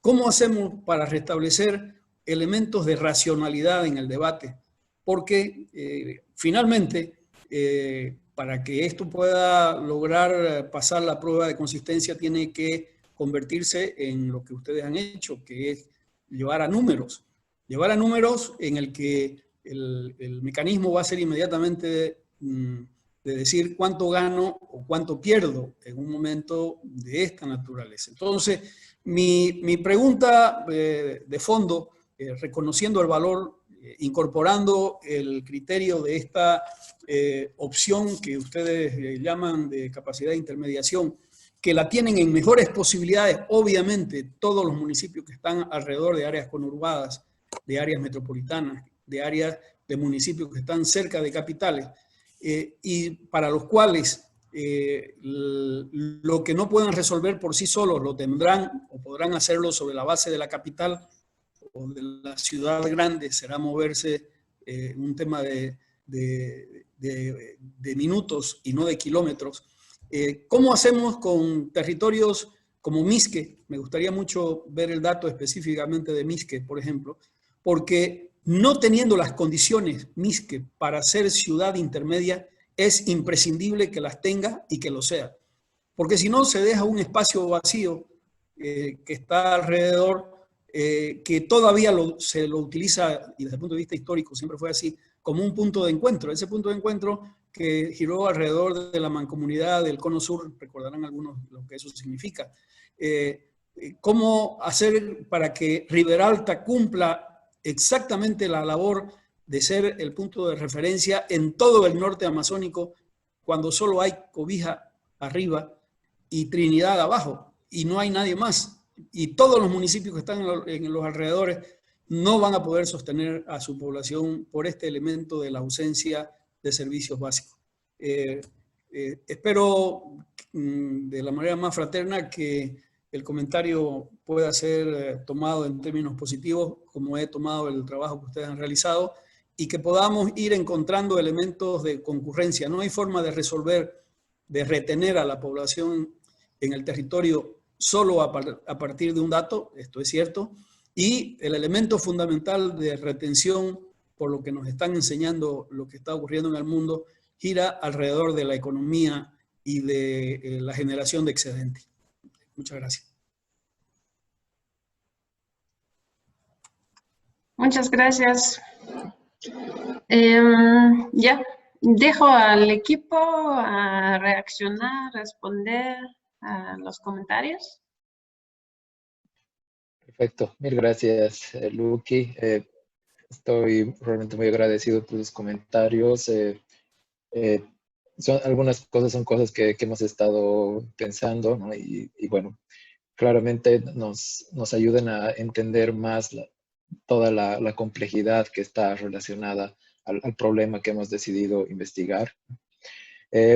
cómo hacemos para restablecer elementos de racionalidad en el debate? Porque finalmente, para que esto pueda lograr pasar la prueba de consistencia, tiene que convertirse en lo que ustedes han hecho, que es llevar a números en el que el mecanismo va a ser inmediatamente de decir cuánto gano o cuánto pierdo en un momento de esta naturaleza. Entonces, mi pregunta de fondo, reconociendo el valor, incorporando el criterio de esta opción que ustedes llaman de capacidad de intermediación, que la tienen en mejores posibilidades, obviamente, todos los municipios que están alrededor de áreas conurbadas, de áreas metropolitanas, de áreas de municipios que están cerca de capitales, y para los cuales lo que no puedan resolver por sí solos lo tendrán o podrán hacerlo sobre la base de la capital o de la ciudad grande, será moverse un tema de minutos y no de kilómetros. ¿Cómo hacemos con territorios como Misque? Me gustaría mucho ver el dato específicamente de Misque, por ejemplo, porque no teniendo las condiciones Misque para ser ciudad intermedia, es imprescindible que las tenga y que lo sea. Porque si no, se deja un espacio vacío que está alrededor, que todavía se lo utiliza, y desde el punto de vista histórico siempre fue así, como un punto de encuentro. Ese punto de encuentro que giró alrededor de la mancomunidad del Cono Sur, recordarán algunos lo que eso significa. ¿Cómo hacer para que Riberalta cumpla exactamente la labor de ser el punto de referencia en todo el norte amazónico cuando solo hay Cobija arriba y Trinidad abajo y no hay nadie más? Y todos los municipios que están en los alrededores no van a poder sostener a su población por este elemento de la ausencia de servicios básicos. Espero de la manera más fraterna que el comentario pueda ser tomado en términos positivos, como he tomado el trabajo que ustedes han realizado, y que podamos ir encontrando elementos de concurrencia. No hay forma de resolver, de retener a la población en el territorio solo a partir de un dato, esto es cierto, y el elemento fundamental de retención, por lo que nos están enseñando lo que está ocurriendo en el mundo, gira alrededor de la economía y de la generación de excedente. Muchas gracias. Muchas gracias. Ya, dejo al equipo a reaccionar, responder a los comentarios. Perfecto, mil gracias, Luqui. Estoy realmente muy agradecido por tus comentarios. Algunas cosas son cosas que hemos estado pensando, ¿no? Y bueno, claramente nos ayudan a entender más toda la complejidad que está relacionada al problema que hemos decidido investigar.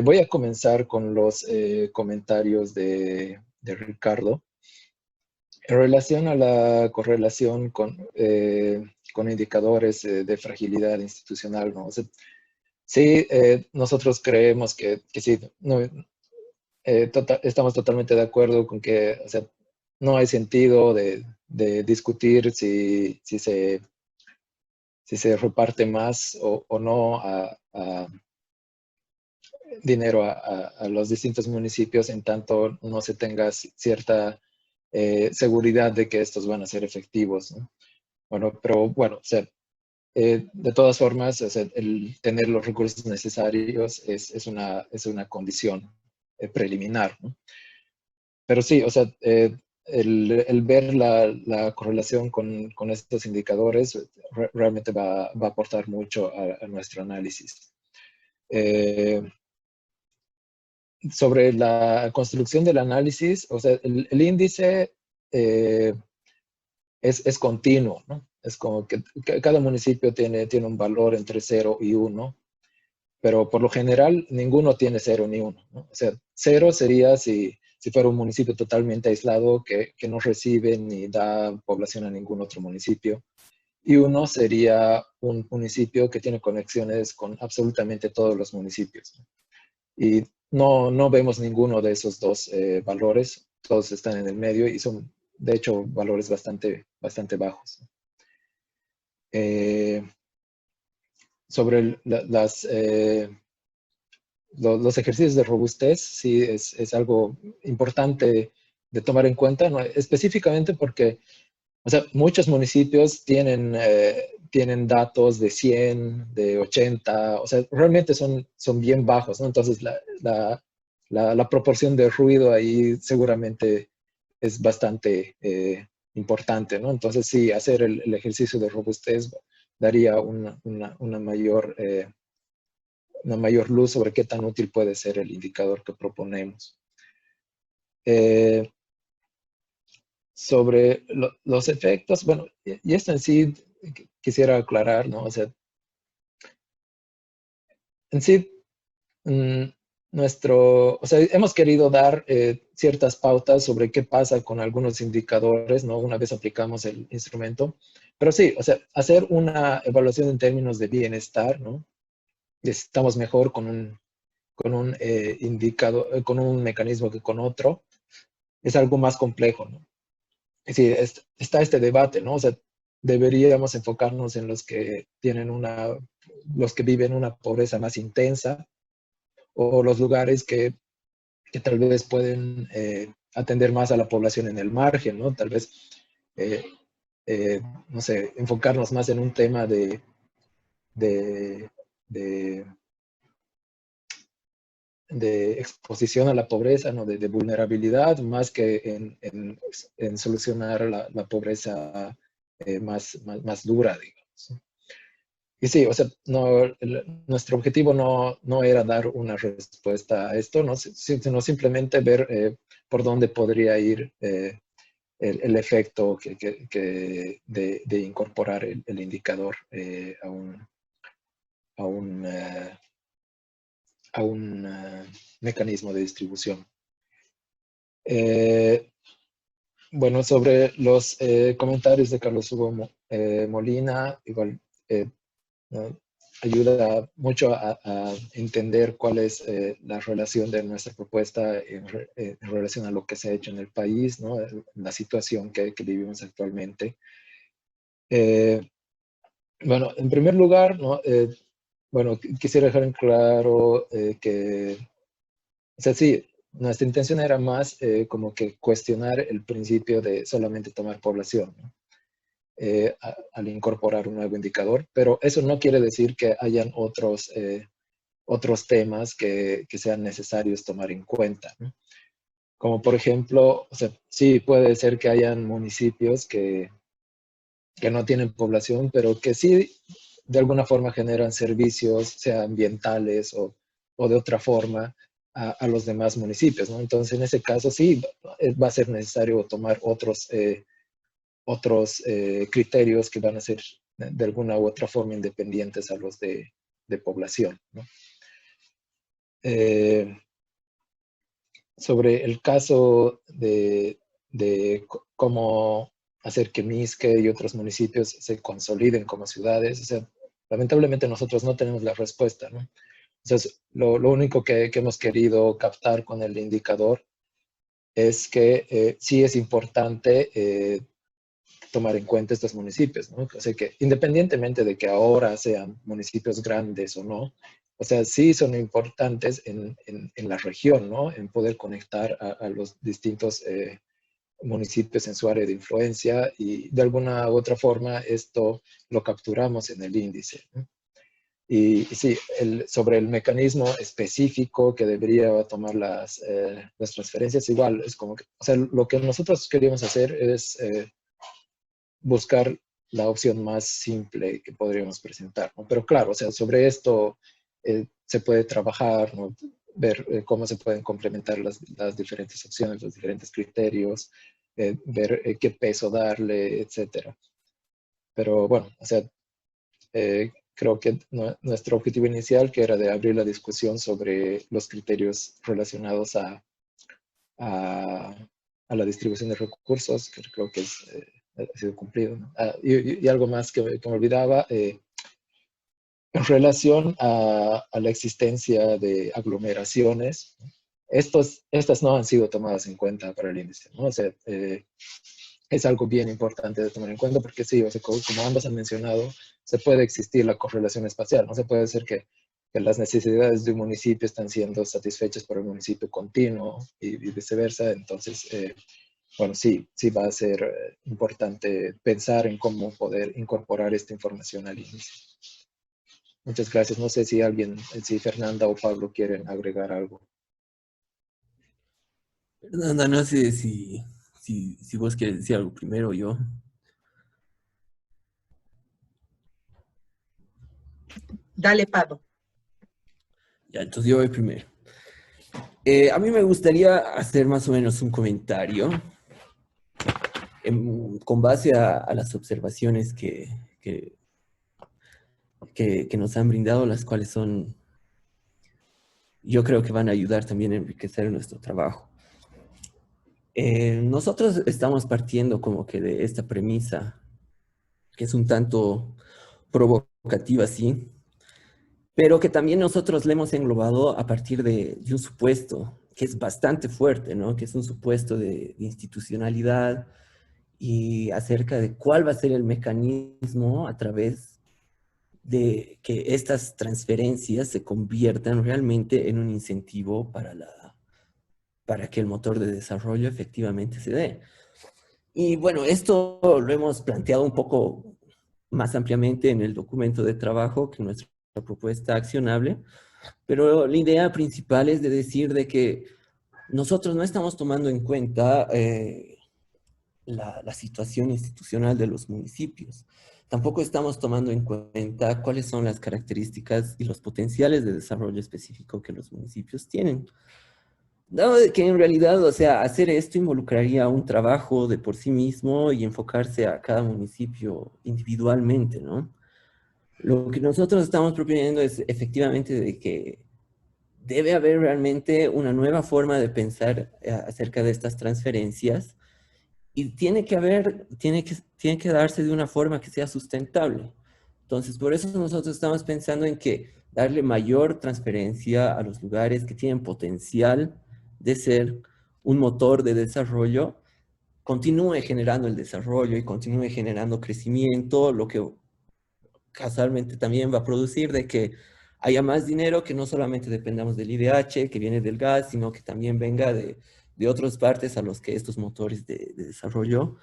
Voy a comenzar con los comentarios de Ricardo. En relación a la correlación con indicadores de fragilidad institucional, ¿no? O sea, Sí, nosotros creemos que sí, no, estamos totalmente de acuerdo con que, o sea, no hay sentido de discutir si se reparte más o no dinero a los distintos municipios en tanto no se tenga cierta seguridad de que estos van a ser efectivos, ¿no? Bueno, pero bueno, o sea, de todas formas, o sea, el tener los recursos necesarios es una condición preliminar, ¿no? Pero sí, o sea, el ver la correlación con estos indicadores realmente va a aportar mucho a nuestro análisis. Sobre la construcción del análisis, o sea, el índice es continuo, ¿no? Es como que cada municipio tiene un valor entre 0 y 1, pero por lo general ninguno tiene 0 ni 1, ¿no? O sea, 0 sería si fuera un municipio totalmente aislado que no recibe ni da población a ningún otro municipio. Y 1 sería un municipio que tiene conexiones con absolutamente todos los municipios, ¿no? Y no vemos ninguno de esos dos valores, todos están en el medio y son, de hecho, valores bastante bajos. Sobre los ejercicios de robustez, sí es algo importante de tomar en cuenta, ¿no? Específicamente porque, o sea, muchos municipios tienen datos de 100, de 80, o sea, realmente son bien bajos, ¿no? Entonces, la proporción de ruido ahí seguramente es bastante importante, ¿no? Entonces, sí, hacer el ejercicio de robustez daría una mayor luz sobre qué tan útil puede ser el indicador que proponemos. Sobre los efectos, bueno, y esto en sí quisiera aclarar, ¿no? O sea, en sí, o sea, hemos querido dar ciertas pautas sobre qué pasa con algunos indicadores, ¿no? Una vez aplicamos el instrumento. Pero sí, o sea, hacer una evaluación en términos de bienestar, ¿no? Estamos mejor con un indicador, con un mecanismo que con otro, es algo más complejo, ¿no? Es decir, está este debate, ¿no? O sea, deberíamos enfocarnos en los que los que viven una pobreza más intensa, o los lugares que tal vez pueden atender más a la población en el margen, ¿no? Tal vez, eh, no sé, enfocarnos más en un tema de, de, de exposición a la pobreza, ¿no? De vulnerabilidad, más que en solucionar la pobreza más dura, digamos. Y sí, o sea, nuestro objetivo no era dar una respuesta a esto, ¿no? Sino simplemente ver por dónde podría ir el efecto de incorporar el indicador a un, eh, a un mecanismo de distribución. Bueno, sobre los comentarios de Carlos Hugo Molina, igual ¿no? Ayuda mucho a entender cuál es la relación de nuestra propuesta en relación a lo que se ha hecho en el país, ¿no? La situación que vivimos actualmente. Bueno, en primer lugar, ¿no? Bueno, quisiera dejar en claro que, o sea, sí, nuestra intención era más como que cuestionar el principio de solamente tomar población, ¿no? Al incorporar un nuevo indicador, pero eso no quiere decir que hayan otros temas que sean necesarios tomar en cuenta, ¿no? Como por ejemplo, o sea, sí puede ser que hayan municipios que no tienen población, pero que sí de alguna forma generan servicios, sea ambientales o de otra forma, a los demás municipios, ¿no? Entonces, en ese caso sí va a ser necesario tomar otros criterios que van a ser de alguna u otra forma independientes a los de población, ¿no? Sobre el caso de cómo hacer que Misque y otros municipios se consoliden como ciudades, o sea, lamentablemente nosotros no tenemos la respuesta, ¿no? Entonces, lo único que hemos querido captar con el indicador es que sí es importante tomar en cuenta estos municipios, ¿no? O sea que independientemente de que ahora sean municipios grandes o no, o sea, sí son importantes en la región, ¿no? En poder conectar a los distintos municipios en su área de influencia y de alguna u otra forma esto lo capturamos en el índice, ¿no? Y sí, sobre el mecanismo específico que debería tomar las transferencias, igual, es como que, o sea, lo que nosotros queríamos hacer es buscar la opción más simple que podríamos presentar, ¿no? Pero claro, o sea, sobre esto se puede trabajar, ¿no? Ver cómo se pueden complementar las diferentes opciones, los diferentes criterios, ver qué peso darle, etcétera. Pero bueno, o sea, creo que nuestro objetivo inicial, que era de abrir la discusión sobre los criterios relacionados a la distribución de recursos, que creo que ha sido cumplido, ¿no? Y algo más que me olvidaba, en relación a la existencia de aglomeraciones, estas no han sido tomadas en cuenta para el índice, ¿no? O sea, es algo bien importante de tomar en cuenta porque sí, o sea, como ambos han mencionado, se puede existir la correlación espacial, ¿no? Se puede decir que las necesidades de un municipio están siendo satisfechas por el municipio continuo y viceversa. Entonces, bueno, sí va a ser importante pensar en cómo poder incorporar esta información al índice. Muchas gracias. No sé si si Fernanda o Pablo quieren agregar algo. Fernanda, no sé si vos quieres decir algo primero o yo. Dale, Pablo. Ya, entonces yo voy primero. A mí me gustaría hacer más o menos un comentario con base a las observaciones que nos han brindado, las cuales yo creo que van a ayudar también a enriquecer nuestro trabajo. Nosotros estamos partiendo como que de esta premisa, que es un tanto provocativa, sí, pero que también nosotros le hemos englobado a partir de un supuesto que es bastante fuerte, ¿no? Que es un supuesto de institucionalidad y acerca de cuál va a ser el mecanismo a través de que estas transferencias se conviertan realmente en un incentivo para que el motor de desarrollo efectivamente se dé. Y bueno, esto lo hemos planteado un poco más ampliamente en el documento de trabajo, que nuestra propuesta accionable, pero la idea principal es de decir de que nosotros no estamos tomando en cuenta la situación institucional de los municipios. Tampoco estamos tomando en cuenta cuáles son las características y los potenciales de desarrollo específico que los municipios tienen. Dado que en realidad, o sea, hacer esto involucraría un trabajo de por sí mismo y enfocarse a cada municipio individualmente, ¿no? Lo que nosotros estamos proponiendo es efectivamente de que debe haber realmente una nueva forma de pensar acerca de estas transferencias y tiene que darse de una forma que sea sustentable. Entonces, por eso nosotros estamos pensando en que darle mayor transferencia a los lugares que tienen potencial de ser un motor de desarrollo, continúe generando el desarrollo y continúe generando crecimiento, lo que casualmente también va a producir de que haya más dinero, que no solamente dependamos del IDH, que viene del gas, sino que también venga de otras partes a los que estos motores de desarrollo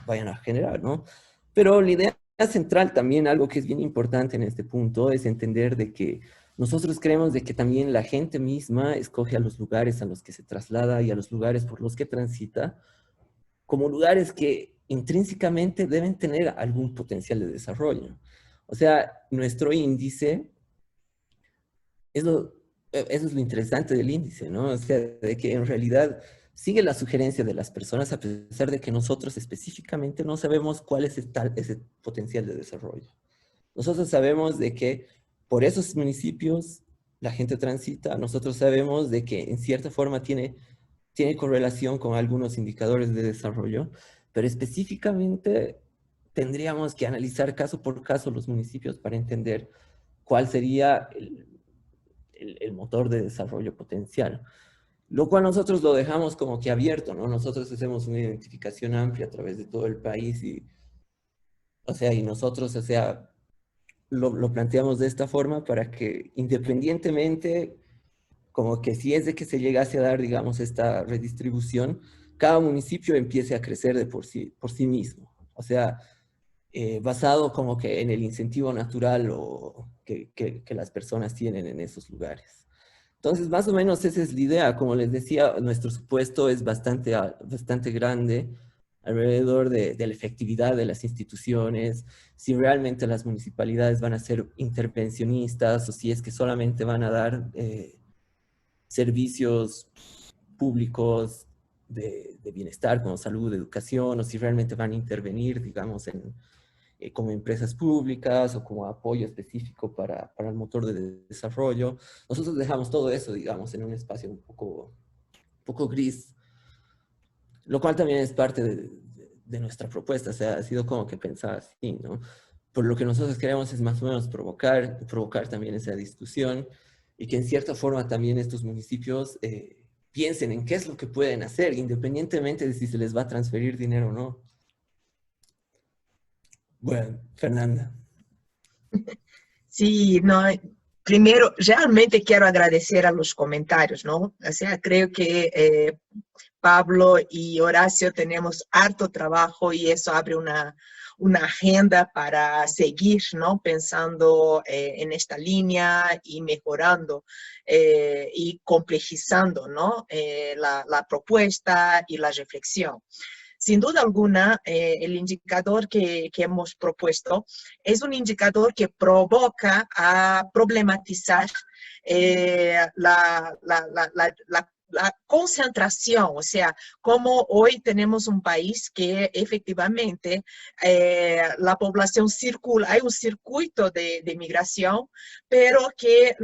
vayan a generar, ¿no? Pero la idea central también, algo que es bien importante en este punto, es entender de que nosotros creemos de que también la gente misma escoge a los lugares a los que se traslada y a los lugares por los que transita como lugares que intrínsecamente deben tener algún potencial de desarrollo. O sea, nuestro índice, eso es lo interesante del índice, ¿no? O sea, de que en realidad sigue la sugerencia de las personas a pesar de que nosotros específicamente no sabemos cuál es ese potencial de desarrollo. Nosotros sabemos de que por esos municipios la gente transita, nosotros sabemos de que en cierta forma tiene correlación con algunos indicadores de desarrollo, pero específicamente tendríamos que analizar caso por caso los municipios para entender cuál sería el motor de desarrollo potencial. Lo cual nosotros lo dejamos como que abierto, ¿no? Nosotros hacemos una identificación amplia a través de todo el país y nosotros, lo planteamos de esta forma para que independientemente, como que si es de que se llegase a dar, digamos, esta redistribución, cada municipio empiece a crecer por sí mismo. O sea, basado como que en el incentivo natural que las personas tienen en esos lugares. Entonces, más o menos esa es la idea. Como les decía, nuestro supuesto es bastante grande alrededor de la efectividad de las instituciones, si realmente las municipalidades van a ser intervencionistas o si es que solamente van a dar servicios públicos de bienestar como salud, educación, o si realmente van a intervenir, digamos, como empresas públicas o como apoyo específico para el motor de desarrollo. Nosotros dejamos todo eso, digamos, en un espacio un poco gris, lo cual también es parte de nuestra propuesta. O sea, ha sido como que pensar así, ¿no? Por lo que nosotros queremos es más o menos provocar también esa discusión y que en cierta forma también estos municipios piensen en qué es lo que pueden hacer, independientemente de si se les va a transferir dinero o no. Bueno, Fernanda. Sí, no, primero, realmente quiero agradecer a los comentarios, ¿no? O sea, creo que Pablo y Horacio tenemos harto trabajo y eso abre una agenda para seguir, ¿no? Pensando en esta línea y mejorando y complejizando, ¿no? La propuesta y la reflexión. Sin duda alguna, el indicador que hemos propuesto es un indicador que provoca a problematizar la concentración, o sea, como hoy tenemos un país que efectivamente la población circula, hay un circuito de migración, pero que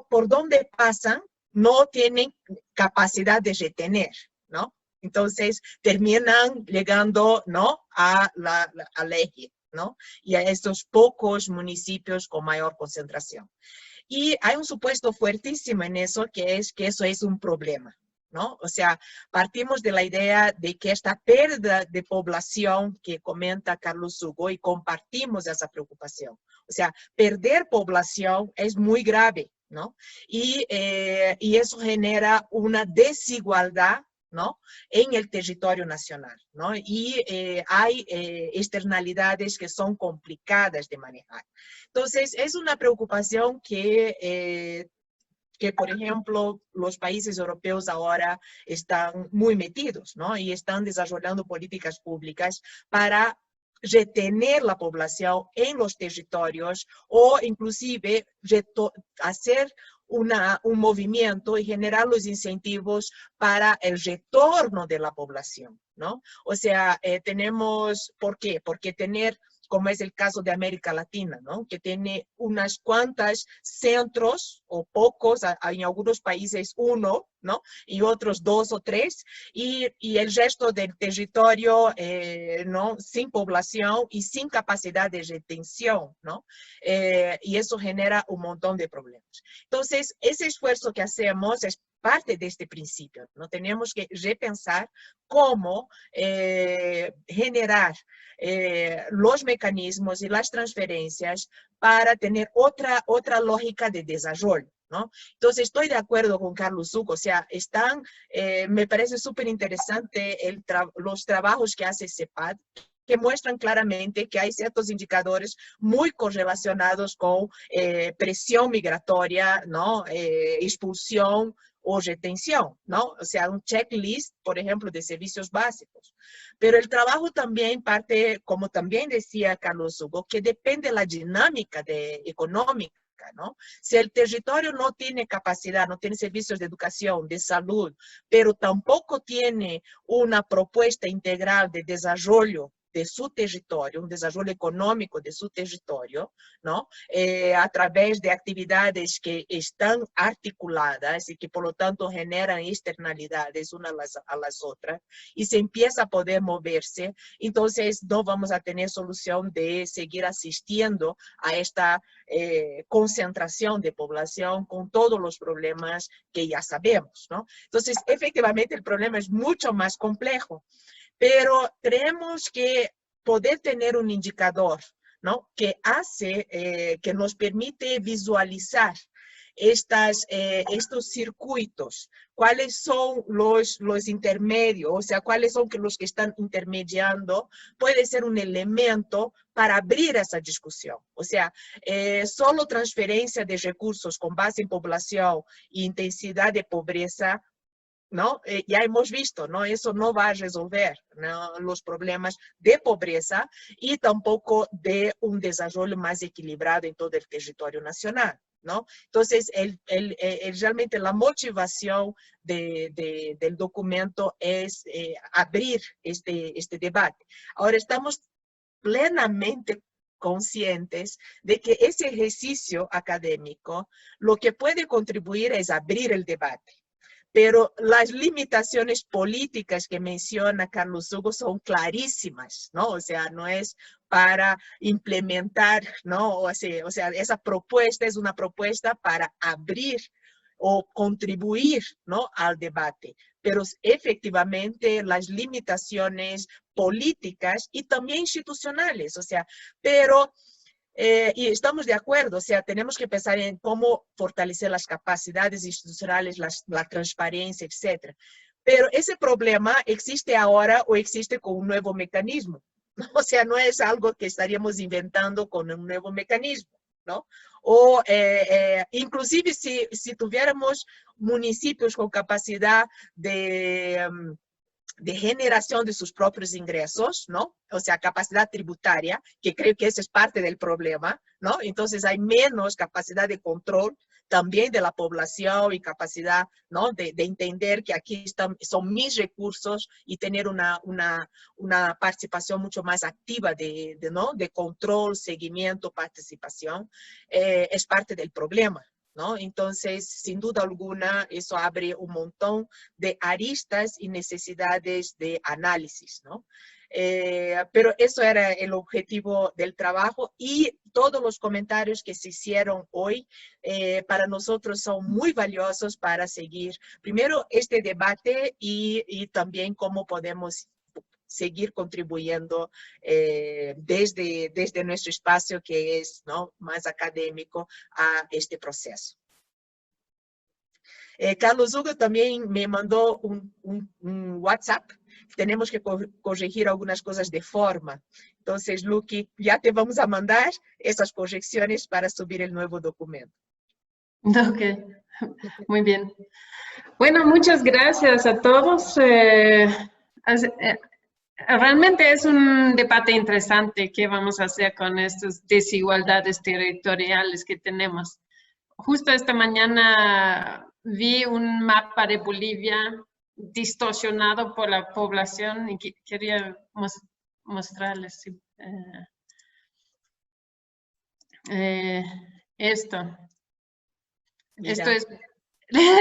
por donde pasan no tienen capacidad de retener, ¿no? Entonces, terminan llegando, ¿no?, al eje, ¿no? Y a estos pocos municipios con mayor concentración. Y hay un supuesto fuertísimo en eso, que es que eso es un problema, ¿no? O sea, partimos de la idea de que esta pérdida de población que comenta Carlos Hugo y compartimos esa preocupación. O sea, perder población es muy grave, ¿no? Y eso genera una desigualdad, ¿no?, en el territorio nacional, ¿no? Y hay externalidades que son complicadas de manejar. Entonces, es una preocupación que por ejemplo, los países europeos ahora están muy metidos, ¿no? Y están desarrollando políticas públicas para retener la población en los territorios o inclusive hacer un movimiento y generar los incentivos para el retorno de la población, ¿no? O sea, tenemos, ¿por qué? Porque tener, como es el caso de América Latina, ¿no?, que tiene unas cuantas centros o pocos, en algunos países uno, ¿no?, y otros 2 o 3, y el resto del territorio, ¿no?, sin población y sin capacidad de retención, ¿no? Y eso genera un montón de problemas. Entonces, ese esfuerzo que hacemos es parte de este principio, ¿no? Tenemos que repensar cómo generar los mecanismos y las transferencias para tener otra lógica de desarrollo, ¿no? Entonces, estoy de acuerdo con Carlos Hugo, o sea, me parece súper interesante los trabajos que hace CEPAD, que muestran claramente que hay ciertos indicadores muy correlacionados con presión migratoria, ¿no?, expulsión o retención, ¿no? O sea, un checklist, por ejemplo, de servicios básicos. Pero el trabajo también parte, como también decía Carlos Hugo, que depende de la dinámica económica, ¿no? Si el territorio no tiene capacidad, no tiene servicios de educación, de salud, pero tampoco tiene una propuesta integral de desarrollo de su territorio, un desarrollo económico de su territorio, ¿no? A través de actividades que están articuladas y que por lo tanto generan externalidades unas a las otras, y se empieza a poder moverse, entonces no vamos a tener solución de seguir asistiendo a esta concentración de población con todos los problemas que ya sabemos, ¿no? Entonces, efectivamente, el problema es mucho más complejo, pero creemos que poder tener un indicador, ¿no? Que hace, que nos permite visualizar estos circuitos, cuáles son los intermedios, o sea, cuáles son los que están intermediando, puede ser un elemento para abrir esa discusión. O sea, solo transferencia de recursos con base en población e intensidad de pobreza, ¿no? Ya hemos visto, ¿no? Eso no va a resolver, ¿no?, los problemas de pobreza y tampoco de un desarrollo más equilibrado en todo el territorio nacional, ¿no? Entonces, realmente la motivación del documento es abrir este debate. Ahora, estamos plenamente conscientes de que ese ejercicio académico lo que puede contribuir es abrir el debate. Pero las limitaciones políticas que menciona Carlos Hugo son clarísimas, ¿no? O sea, no es para implementar, ¿no? O sea, esa propuesta es una propuesta para abrir o contribuir, ¿no?, al debate. Pero efectivamente las limitaciones políticas y también institucionales, o sea, pero... y estamos de acuerdo, o sea, tenemos que pensar en cómo fortalecer las capacidades institucionales, la transparencia, etc. Pero ese problema existe ahora o existe con un nuevo mecanismo. O sea, no es algo que estaríamos inventando con un nuevo mecanismo, ¿no? O inclusive si tuviéramos municipios con capacidad de generación de sus propios ingresos, ¿no? O sea, capacidad tributaria, que creo que eso es parte del problema, ¿no? Entonces hay menos capacidad de control también de la población y capacidad, ¿no?, de entender que aquí son mis recursos y tener una participación mucho más activa ¿no?, de control, seguimiento, participación, es parte del problema, ¿no? Entonces, sin duda alguna, eso abre un montón de aristas y necesidades de análisis, ¿no? Pero eso era el objetivo del trabajo y todos los comentarios que se hicieron hoy para nosotros son muy valiosos para seguir, primero, este debate y también cómo podemos seguir contribuyendo desde nuestro espacio que es, ¿no?, más académico a este proceso. Carlos Hugo también me mandó un WhatsApp. Tenemos que corregir algunas cosas de forma. Entonces, Luqui, ya te vamos a mandar esas correcciones para subir el nuevo documento. Ok, muy bien. Bueno, muchas gracias a todos. Realmente es un debate interesante qué vamos a hacer con estas desigualdades territoriales que tenemos. Justo esta mañana vi un mapa de Bolivia distorsionado por la población y quería mostrarles esto. Mira. Esto es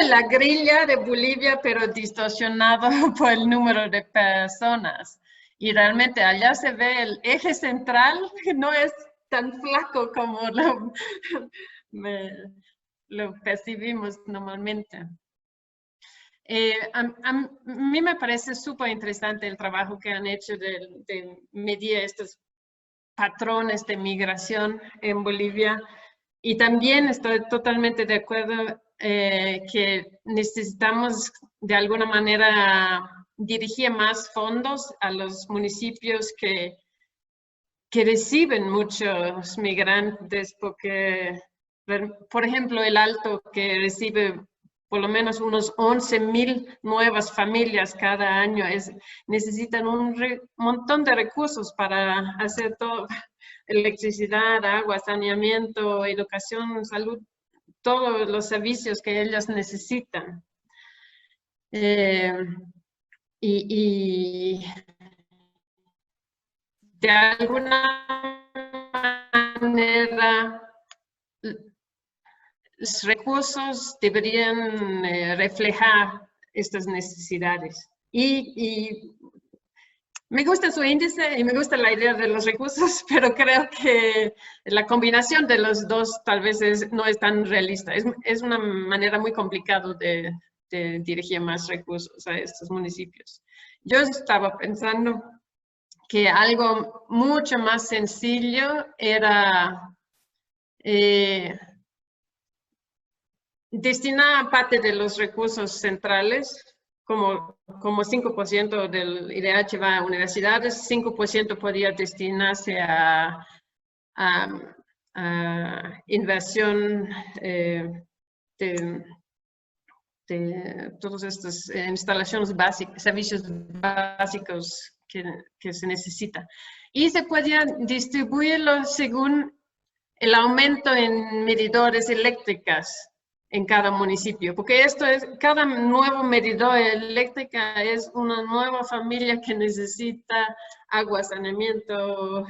la grilla de Bolivia, pero distorsionado por el número de personas. Y realmente allá se ve el eje central, que no es tan flaco como lo percibimos normalmente. A mí me parece súper interesante el trabajo que han hecho de medir estos patrones de migración en Bolivia. Y también estoy totalmente de acuerdo que necesitamos de alguna manera dirigir más fondos a los municipios que reciben muchos migrantes, porque, por ejemplo, el Alto, que recibe por lo menos unos 11,000 nuevas familias cada año, necesitan un montón de recursos para hacer todo, electricidad, agua, saneamiento, educación, salud, todos los servicios que ellas necesitan. de alguna manera los recursos deberían reflejar estas necesidades. Y me gusta su índice y me gusta la idea de los recursos, pero creo que la combinación de los dos tal vez no es tan realista. Es una manera muy complicada de dirigir más recursos a estos municipios. Yo estaba pensando que algo mucho más sencillo era destinar parte de los recursos centrales, como 5% del IDH va a universidades, 5% podría destinarse a inversión de todas estas instalaciones básicas, servicios básicos que se necesitan. Y se podían distribuirlo según el aumento en medidores eléctricos en cada municipio, porque cada nuevo medidor eléctrica es una nueva familia que necesita agua, saneamiento,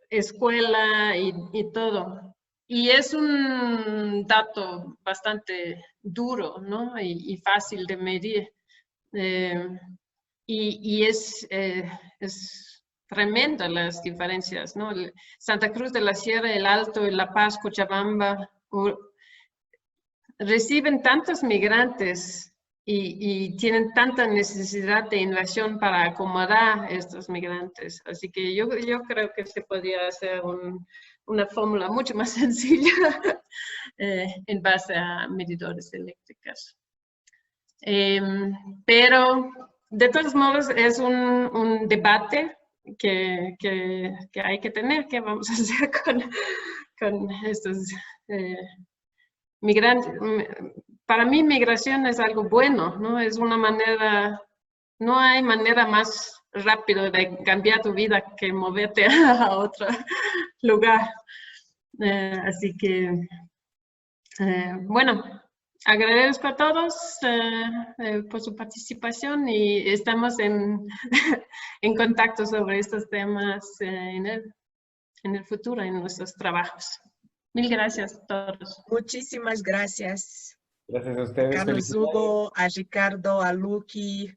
escuela y todo. Y es un dato bastante duro, ¿no? Y fácil de medir. Y es tremenda las diferencias, ¿no? Santa Cruz de la Sierra, El Alto, La Paz, Cochabamba, reciben tantos migrantes y tienen tanta necesidad de inversión para acomodar a estos migrantes. Así que yo creo que se podría hacer una fórmula mucho más sencilla en base a medidores eléctricos. Pero de todos modos es un debate que hay que tener. ¿Qué vamos a hacer con estos migrantes? Para mí migración es algo bueno, ¿no? Es una manera, no hay manera más rápida de cambiar tu vida que moverte a otro lugar. Así que, bueno, agradezco a todos por su participación y estamos en contacto sobre estos temas en el futuro, en nuestros trabajos. Mil gracias a todos. Muchísimas gracias. Gracias a ustedes. A Carlos Hugo, a Ricardo, a Luqui,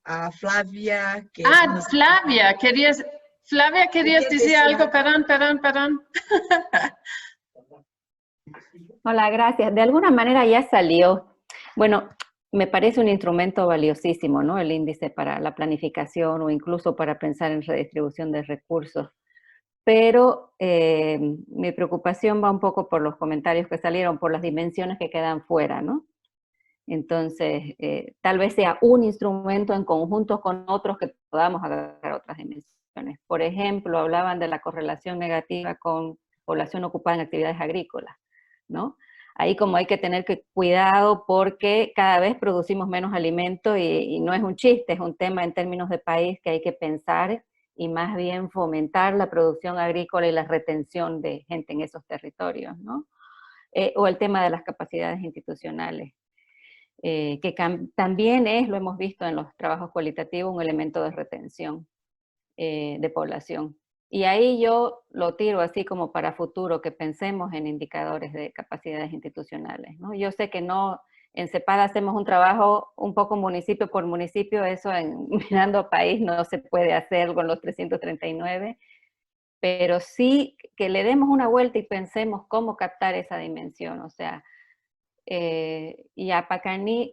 a Flavia. Flavia, querías decir algo, perdón. Hola, gracias. De alguna manera ya salió. Bueno, me parece un instrumento valiosísimo, ¿no? El índice para la planificación o incluso para pensar en redistribución de recursos. Pero mi preocupación va un poco por los comentarios que salieron, por las dimensiones que quedan fuera, ¿no? Entonces, tal vez sea un instrumento en conjunto con otros que podamos agregar otras dimensiones. Por ejemplo, hablaban de la correlación negativa con población ocupada en actividades agrícolas, ¿no? Ahí como hay que tener cuidado porque cada vez producimos menos alimento y no es un chiste, es un tema en términos de país que hay que pensar y más bien fomentar la producción agrícola y la retención de gente en esos territorios, ¿no? O el tema de las capacidades institucionales, que también lo hemos visto en los trabajos cualitativos, un elemento de retención de población. Y ahí yo lo tiro así como para futuro, que pensemos en indicadores de capacidades institucionales, ¿no? Yo sé que en CEPAD hacemos un trabajo un poco municipio por municipio, eso en Mirando País no se puede hacer con los 339, pero sí que le demos una vuelta y pensemos cómo captar esa dimensión, o sea, Yapacaní,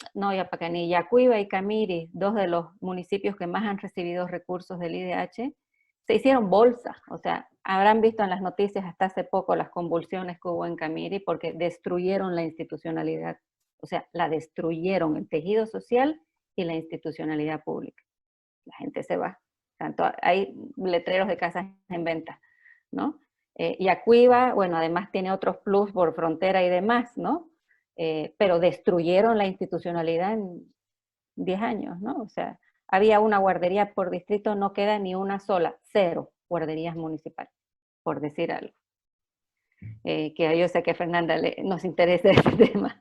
Yacuiba y Camiri, dos de los municipios que más han recibido recursos del IDH, se hicieron bolsa, o sea, habrán visto en las noticias hasta hace poco las convulsiones que hubo en Camiri porque destruyeron la institucionalidad, o sea, la destruyeron, el tejido social y la institucionalidad pública. La gente se va, tanto hay letreros de casas en venta, ¿no? Yacuiba, bueno, además tiene otros plus por frontera y demás, ¿no? Pero destruyeron la institucionalidad en 10 años, ¿no? O sea, había una guardería por distrito, no queda ni una sola, 0 guarderías municipales, por decir algo. Que yo sé que a Fernanda nos interesa este tema.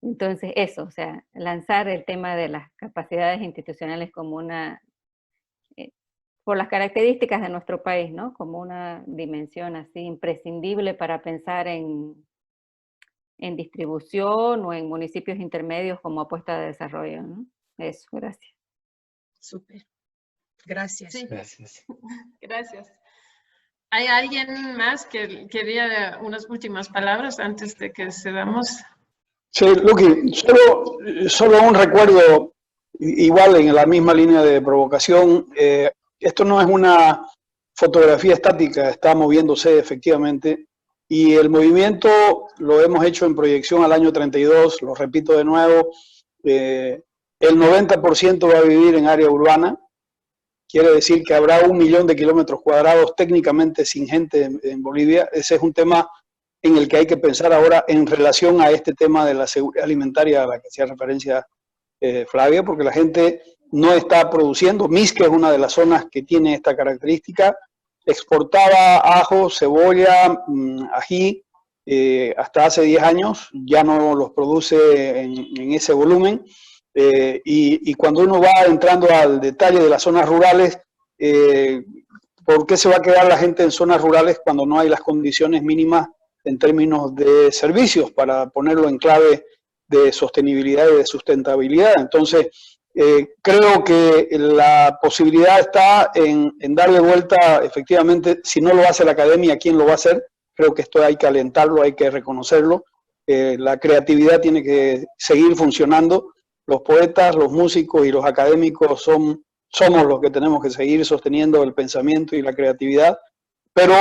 Entonces, eso, o sea, lanzar el tema de las capacidades institucionales como por las características de nuestro país, ¿no? Como una dimensión así imprescindible para pensar en distribución o en municipios intermedios como apuesta de desarrollo, ¿no? Eso, gracias. Súper. Gracias. Sí. Gracias. Gracias. ¿Hay alguien más que quería unas últimas palabras antes de que cedamos? Sí, Luqui, solo un recuerdo, igual en la misma línea de provocación. Esto no es una fotografía estática, está moviéndose efectivamente. Y el movimiento lo hemos hecho en proyección al año 32, lo repito de nuevo. El 90% va a vivir en área urbana. Quiere decir que habrá 1 millón de kilómetros cuadrados técnicamente sin gente en Bolivia. Ese es un tema en el que hay que pensar ahora en relación a este tema de la seguridad alimentaria a la que hacía referencia Flavia, porque la gente no está produciendo. Misque es una de las zonas que tiene esta característica. Exportaba ajo, cebolla, ají, hasta hace 10 años, ya no los produce en ese volumen. Y cuando uno va entrando al detalle de las zonas rurales, ¿por qué se va a quedar la gente en zonas rurales cuando no hay las condiciones mínimas en términos de servicios, para ponerlo en clave de sostenibilidad y de sustentabilidad? Entonces, creo que la posibilidad está en darle vuelta, efectivamente, si no lo hace la academia, ¿quién lo va a hacer? Creo que esto hay que alentarlo, hay que reconocerlo. La creatividad tiene que seguir funcionando. Los poetas, los músicos y los académicos somos los que tenemos que seguir sosteniendo el pensamiento y la creatividad, pero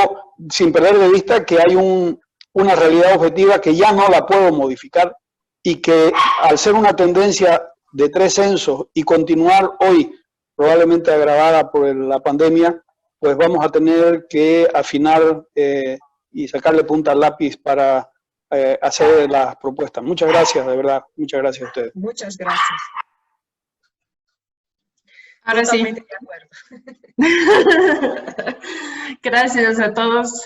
sin perder de vista que hay una realidad objetiva que ya no la puedo modificar y que al ser una tendencia de 3 censos y continuar hoy probablemente agravada por la pandemia, pues vamos a tener que afinar y sacarle punta al lápiz para hacer las propuestas. Muchas gracias, de verdad. Muchas gracias a ustedes. Muchas gracias. Ahora Totalmente sí. de acuerdo. Gracias a todos.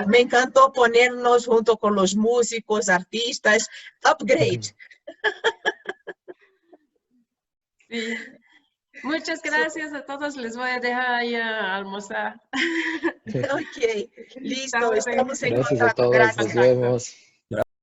Me encantó ponernos junto con los músicos, artistas, upgrade. Sí. Muchas gracias a todos. Les voy a dejar ahí a almorzar. Ok, listo, estamos en Gracias a contacto. todos, Gracias. nos vemos.